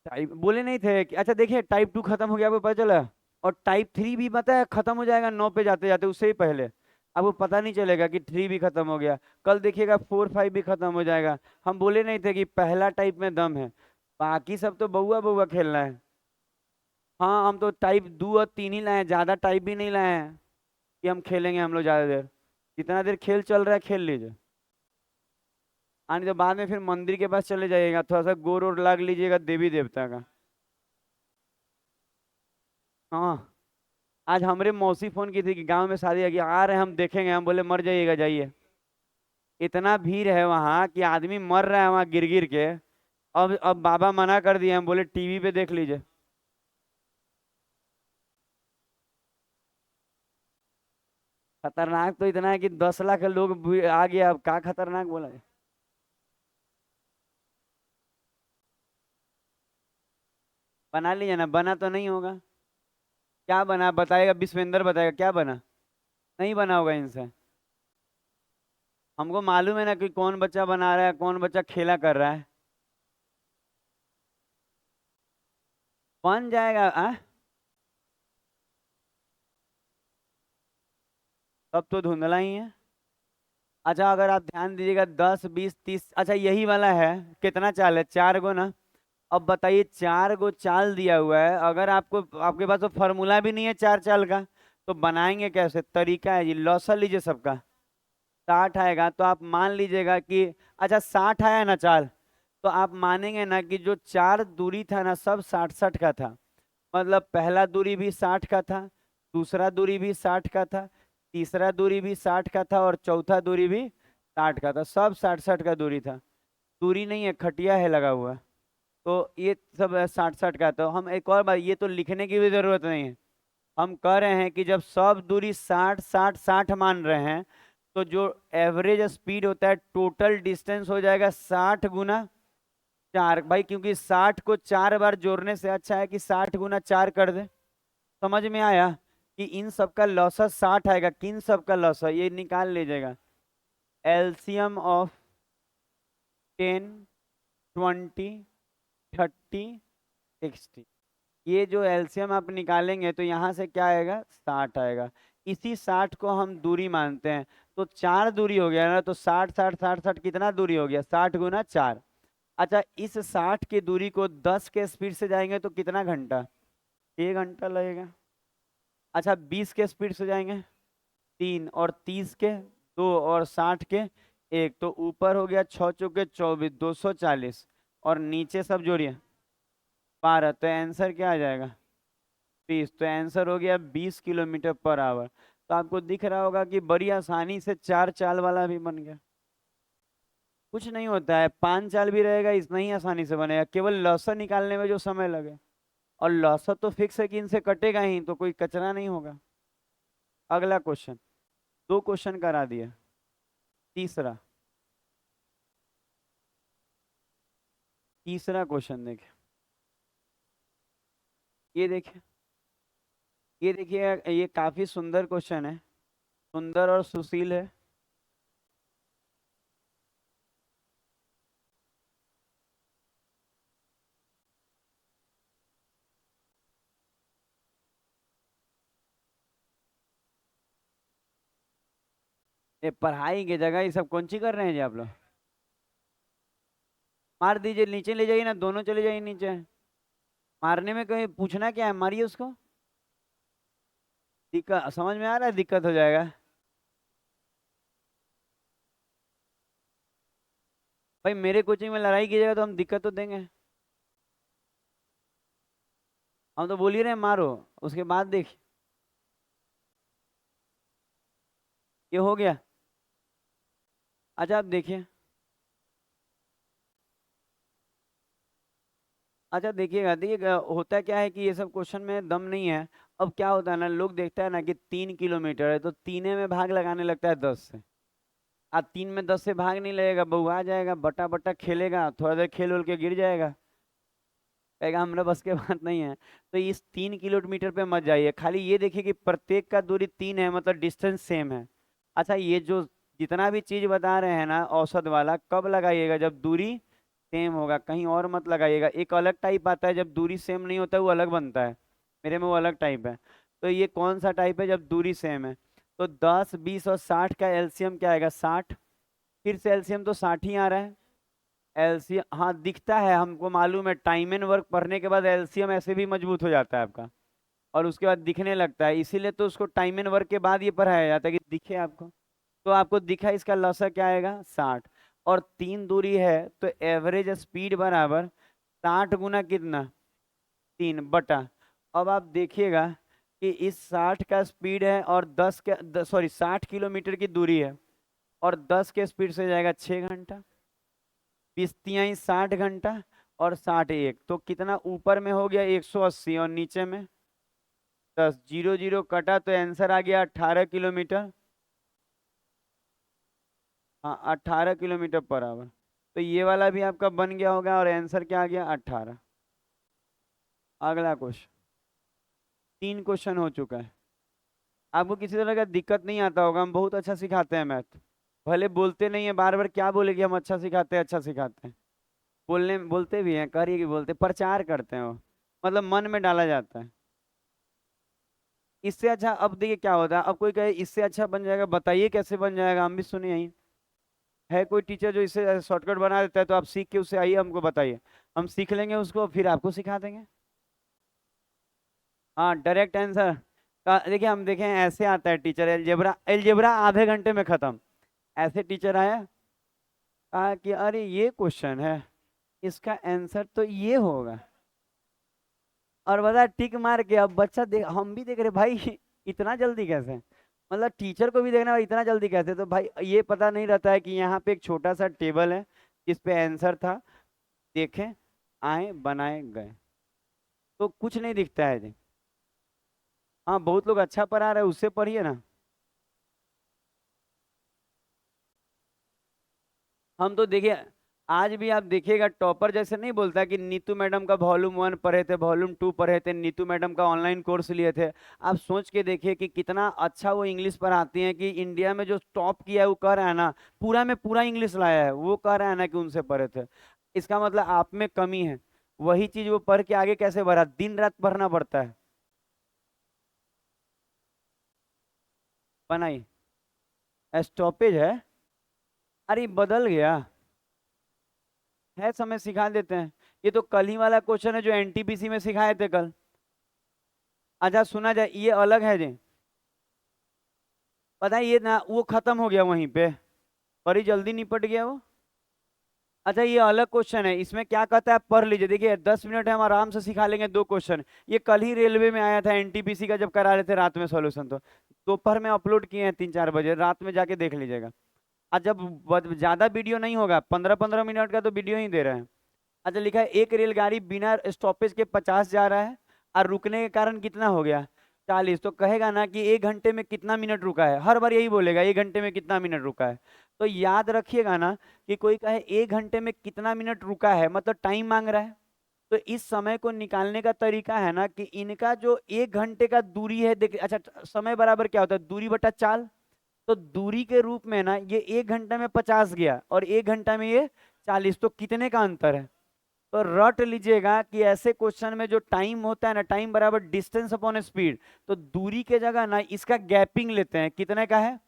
टाइप बोले नहीं थे कि अच्छा देखिए टाइप 2 खत्म हो गया, आपको पता चला। और टाइप 3 भी पता है खत्म हो जाएगा 9 पे जाते जाते, उससे ही पहले आपको पता नहीं चलेगा कि 3 भी खत्म हो गया। कल देखिएगा 4 5 भी खत्म हो जाएगा। हम बोले नहीं थे कि पहला टाइप में दम है, बाकी सब तो बउआ बउआ खेलना है। हाँ हम तो टाइप 2 और 3 ही लाए हैं, ज्यादा टाइप भी नहीं लाए हैं कि हम खेलेंगे हम लोग ज्यादा देर। जितना देर खेल चल रहा है खेल लीजिए। आने तो बाद में फिर मंदिर के पास चले जाइएगा, थोड़ा सा गोर और लाग लीजिएगा देवी देवता का। हाँ आज हमरे मौसी फोन की थी कि गांव में शादी है कि आ रहे हैं हम देखेंगे, हम बोले मर जाइएगा जाइए। इतना भीड़ है वहां कि आदमी मर रहा है वहां गिर गिर के। अब बाबा मना कर दिए, हम बोले टीवी पे देख लीजिए। खतरनाक तो इतना है कि 10 लाख लोग आ गया, अब क्या खतरनाक बोला है? बना लीजिए ना, बना तो नहीं होगा। क्या बना बताएगा, विश्वेंद्र बताएगा क्या बना। नहीं बना होगा इनसे। हमको मालूम है ना कि कौन बच्चा बना रहा है, कौन बच्चा खेला कर रहा है। बन जाएगा तब तो धुंधला ही है। अच्छा अगर आप ध्यान दीजिएगा 10 20 30, अच्छा यही वाला है। कितना चाल है, 4 गो ना। अब बताइए 4 गो चाल दिया हुआ है, अगर आपको आपके पास तो फॉर्मूला भी नहीं है 4 चाल का, तो बनाएंगे कैसे? तरीका है जी, लौसा लीजिए सबका। 60 आएगा तो आप मान लीजिएगा कि अच्छा 60 आया ना चाल, तो आप मानेंगे ना कि जो 4 दूरी था ना सब 60 60 का था। मतलब पहला दूरी भी 60 का था, दूसरा दूरी भी 60 का था, तीसरा दूरी भी 60 का था और चौथा दूरी भी 60 का था, सब 60 60 का दूरी था। दूरी नहीं है खटिया है लगा हुआ। तो ये सब 60 60 का। तो हम एक और बात, ये तो लिखने की भी जरूरत नहीं है। हम कह रहे हैं कि जब सब दूरी 60 60 60 मान रहे हैं, तो जो एवरेज स्पीड होता है टोटल डिस्टेंस हो जाएगा 60 गुना 4 भाई, क्योंकि 60 को 4 बार जोड़ने से अच्छा है कि 60 गुना 4 कर दे। समझ में आया कि इन सब का लॉसा 60 आएगा, किन सब का लॉसा ये निकाल लीजिएगा। एलसीएम ऑफ 10 20 30 60, ये जो एलसीएम आप निकालेंगे तो यहाँ से क्या आएगा 60 आएगा। इसी 60 को हम दूरी मानते हैं। तो 4 दूरी हो गया ना, तो 60 60 60 60 कितना दूरी हो गया, 60 गुना 4। अच्छा इस 60 की दूरी को 10 के स्पीड से जाएंगे तो कितना घंटा, 1 घंटा लगेगा। अच्छा 20 के स्पीड से जाएंगे 3, और 30 के 2, और 60 के 1, तो ऊपर हो गया 6 चौके 24 240, और नीचे सब जोड़िए 12, तो आंसर क्या आ जाएगा 20। तो आंसर हो गया 20 किलोमीटर पर आवर। तो आपको दिख रहा होगा कि बड़ी आसानी से 4 चाल वाला भी बन गया। कुछ नहीं होता है, 5 चाल भी रहेगा इतना ही आसानी से बनेगा, केवल लॉसर निकालने में जो समय लगे। और लॉसर तो फिक्स है कि इनसे कटेगा ही, तो कोई कचरा नहीं होगा। अगला क्वेश्चन, 2 क्वेश्चन करा दिया। तीसरा, तीसरा क्वेश्चन देखिए। ये देखिए, ये देखिए, ये काफी सुंदर क्वेश्चन है, सुंदर और सुशील है। ये पढ़ाई की जगह ये सब कौन सी कर रहे हैं जी आप लोग? मार दीजिए, नीचे ले जाइए ना, दोनों चले जाइए नीचे। मारने में कहीं पूछना क्या है, मारिए उसको। दिक्कत समझ में आ रहा है, दिक्कत हो जाएगा। भाई मेरे कोचिंग में लड़ाई कीजिएगा तो हम दिक्कत तो देंगे। हम तो बोल ही रहे हैं मारो, उसके बाद देख। ये हो गया। अच्छा आप देखिए, अच्छा देखिएगा, देखिएगा होता क्या है कि ये सब क्वेश्चन में दम नहीं है। अब क्या होता है ना, लोग देखता है ना कि 3 किलोमीटर है तो तीने में भाग लगाने लगता है 10 से। आज 3 में 10 से भाग नहीं लगेगा, बहू आ जाएगा, बटा बटा खेलेगा, थोड़ा देर खेल उल के गिर जाएगा, कहेगा हमरा बस के बात नहीं है। तो इस 3 किलोमीटर पे मत जाइए, खाली ये देखिए कि प्रत्येक का दूरी 3 है, मतलब डिस्टेंस सेम है। अच्छा, ये जो जितना भी चीज बता रहे हैं ना औसत वाला, कब लगाइएगा? जब दूरी सेम होगा, कहीं और मत लगाइएगा। एक अलग टाइप आता है जब दूरी सेम नहीं होता है, वो अलग बनता है। मेरे में वो अलग टाइप है। तो ये कौन सा टाइप है जब दूरी सेम है? तो 10, 20 और 60 का एलसीएम क्या आएगा? 60। फिर से एलसीएम तो 60 ही आ रहा है। एलसीएम हाँ दिखता है, हमको मालूम है, टाइम एंड वर्क पढ़ने के बाद एलसीएम ऐसे भी मजबूत हो जाता है आपका, और उसके बाद दिखने लगता है, इसीलिए तो उसको टाइम एंड वर्क के बाद ये पढ़ाया जाता है कि दिखे आपको। तो आपको दिखा, इसका लॉसा क्या आएगा? 60। और 3 दूरी है, तो एवरेज स्पीड बराबर 60 गुना कितना? 3 बटा। अब आप देखिएगा कि इस 60 का स्पीड है और 10 के सॉरी 60 किलोमीटर की दूरी है, और 10 के स्पीड से जाएगा 6 घंटा, 20×3 = 60 घंटा, और 60 एक तो कितना ऊपर में हो गया? 180, और नीचे में 10, 0 0 कटा तो आंसर आ गया 18 किलोमीटर। हाँ 18 किलोमीटर पर आवर। तो ये वाला भी आपका बन गया होगा, और आंसर क्या आ गया? 18। अगला क्वेश्चन, 3 क्वेश्चन हो चुका है। आपको किसी तरह का दिक्कत नहीं आता होगा, हम बहुत अच्छा सिखाते हैं मैथ। भले बोलते नहीं है, बार बार क्या बोले कि हम अच्छा सिखाते हैं, अच्छा सिखाते हैं। बोलने बोलते भी हैं, करिए कि बोलते, प्रचार करते हैं वो, मतलब मन में डाला जाता है। इससे अच्छा अब देखिए क्या होता है, अब कोई कहे इससे अच्छा बन जाएगा, बताइए कैसे बन जाएगा, हम भी सुने यही। है कोई टीचर जो इससे शॉर्टकट बना देता है? तो आप सीख के उससे आइए, हमको बताइए, हम सीख लेंगे उसको, फिर आपको सिखा देंगे। हाँ डायरेक्ट आंसर का देखिए, हम देखें ऐसे आता है टीचर, एलजेब्रा एलजेब्रा आधे घंटे में खत्म। ऐसे टीचर आया, कहा कि अरे ये क्वेश्चन है, इसका आंसर तो ये होगा, और बता टिक मार के। अब बच्चा देख, हम भी देख रहे भाई इतना जल्दी कैसे, मतलब टीचर को भी देखना और इतना जल्दी कैसे? तो भाई ये पता नहीं रहता है कि यहाँ पे एक छोटा सा टेबल है, जिस पे आंसर था, देखें, आए, बनाए, गए, तो कुछ नहीं दिखता है जी। हाँ बहुत लोग अच्छा पढ़ा रहे हैं, उससे पढ़िए ना। हम तो देखिए, आज भी आप देखिएगा टॉपर जैसे नहीं बोलता कि नीतू मैडम का वॉल्यूम 1 पढ़े थे, वॉल्यूम 2 पढ़े थे, नीतू मैडम का ऑनलाइन कोर्स लिए थे। आप सोच के देखिए कि कितना अच्छा वो इंग्लिश पढ़ाती हैं, कि इंडिया में जो टॉप किया है वो कह रहा है ना, पूरा में पूरा इंग्लिश लाया है, वो कह रहा है ना कि उनसे पढ़े थे। इसका मतलब आप में कमी है। वही चीज वो पढ़ के आगे कैसे बढ़ा? दिन रात पढ़ना पड़ता है। बनाई स्टॉपेज है? अरे बदल गया है, समय सिखा देते हैं। ये तो कल ही वाला क्वेश्चन है जो एनटीपीसी में सिखाए थे कल। अच्छा सुना जाए, ये अलग है जी, पता है ये ना, वो खत्म हो गया वहीं पे, बड़ी जल्दी निपट गया वो। अच्छा ये अलग क्वेश्चन है, इसमें क्या कहता है आप पढ़ लीजिए, देखिए 10 मिनट है, हम आराम से सिखा लेंगे 2 क्वेश्चन। ये कल ही रेलवे में आया था एनटीपीसी का, जब करा रहे थे रात में सॉल्यूशन, तो दोपहर में अपलोड किए हैं 3 4 बजे, रात में जाके देख लीजिएगा। और जब ज्यादा वीडियो नहीं होगा, 15 15 मिनट का तो वीडियो ही दे रहे हैं। अच्छा लिखा है एक रेलगाड़ी बिना स्टॉपेज के 50 जा रहा है, और रुकने के कारण कितना हो गया? 40। तो कहेगा ना कि 1 घंटे में कितना मिनट रुका है, हर बार यही बोलेगा 1 घंटे में कितना मिनट रुका है। तो याद रखिएगा ना, कि कोई कहे 1 घंटे में कितना मिनट रुका है, मतलब टाइम मांग रहा है। तो इस समय को निकालने का तरीका है ना, कि इनका जो 1 घंटे का दूरी है, देख अच्छा, समय बराबर क्या होता है? दूरी बटा चाल। तो दूरी के रूप में ना, ये 1 घंटा में 50 गया, और 1 घंटा में ये 40, तो कितने का अंतर है? तो रट लीजिएगा कि ऐसे क्वेश्चन में जो टाइम होता है ना, टाइम बराबर डिस्टेंस अपॉन स्पीड, तो दूरी के जगह ना इसका गैपिंग लेते हैं, कितने का है?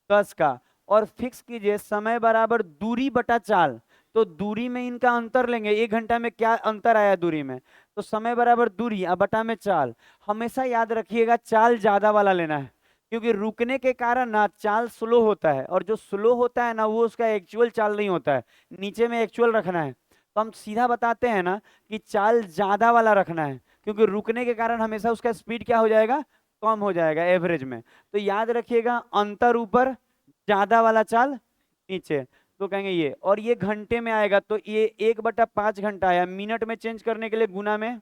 10 का। और फिक्स कीजिए समय बराबर दूरी बटा चाल, तो दूरी में इनका अंतर लेंगे, 1 घंटा में क्या अंतर आया दूरी में, तो समय बराबर दूरी अब बटा में चाल। हमेशा याद रखिएगा चाल ज्यादा वाला लेना है, क्योंकि रुकने के कारण ना चाल स्लो होता है, और जो स्लो होता है ना वो उसका एक्चुअल चाल नहीं होता है, नीचे में एक्चुअल रखना है। तो हम सीधा बताते हैं ना कि चाल ज्यादा वाला रखना है, क्योंकि रुकने के कारण हमेशा उसका स्पीड क्या हो जाएगा? कम हो जाएगा एवरेज में। तो याद रखिएगा अंतर ऊपर, ज्यादा वाला चाल नीचे। तो कहेंगे ये, और ये घंटे में आएगा, तो ये 1/5 घंटा आया, मिनट में चेंज करने के लिए गुना में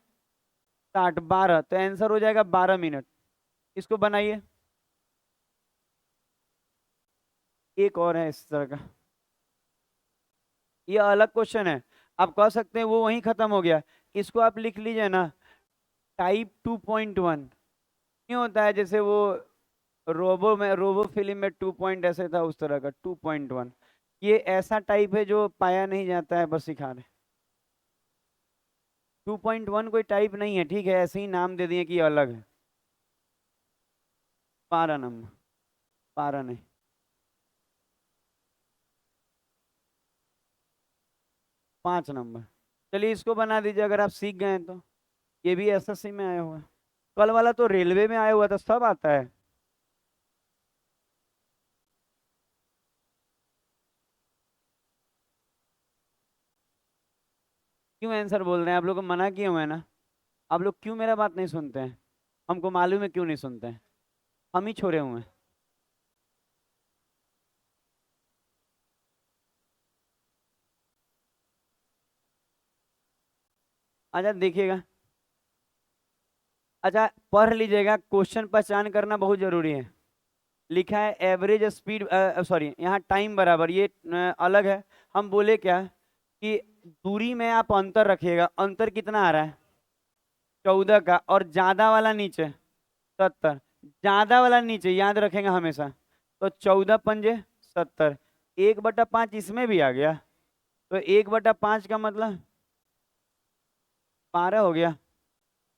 60, 12, तो आंसर हो जाएगा 12 मिनट। इसको बनाइए। एक और है इस तरह का, ये अलग क्वेश्चन है, आप कह सकते हैं वो वहीं खत्म हो गया। इसको आप लिख लीजिए ना, टाइप 2.1। नहीं होता है जैसे वो रोबो फिल्म में 2 पॉइंट ऐसे था, उस तरह का 2.1। ये ऐसा टाइप है जो पाया नहीं जाता है, बस सिखा रहे। 2.1 कोई टाइप नहीं है, ठीक है, ऐसे ही नाम दे दिए कि ये अलग है। 12 नंबर, 12 नहीं, 5 नंबर। चलिए इसको बना दीजिए अगर आप सीख गए हैं तो। ये भी एसएससी में आया हुआ है, कल वाला तो रेलवे में आया हुआ था, सब आता है। क्यों आंसर बोल रहे हैं? आप लोग को मना किए हुए हैं ना, आप लोग क्यों मेरा बात नहीं सुनते हैं? हमको मालूम है क्यों नहीं सुनते हैं, हम ही छोड़े हुए हैं। अच्छा देखिएगा, अच्छा पढ़ लीजिएगा, क्वेश्चन पहचान करना बहुत जरूरी है। लिखा है एवरेज स्पीड, सॉरी यहाँ टाइम बराबर, ये अलग है। हम बोले क्या कि दूरी में आप अंतर रखिएगा, अंतर कितना आ रहा है? 14 का, और ज्यादा वाला नीचे 70, ज्यादा वाला नीचे याद रखेंगे हमेशा। तो 14 पंजे 70, 1/5 इसमें भी आ गया, तो 1/5 का मतलब 12 हो गया।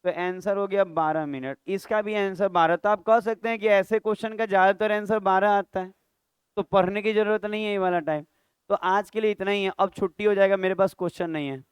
तो आंसर हो गया 12 मिनट, इसका भी आंसर 12। तो आप कह सकते हैं कि ऐसे क्वेश्चन का ज्यादातर आंसर 12 आता है, तो पढ़ने की जरूरत नहीं है ये वाला टाइम। तो आज के लिए इतना ही है, अब छुट्टी हो जाएगा, मेरे पास क्वेश्चन नहीं है।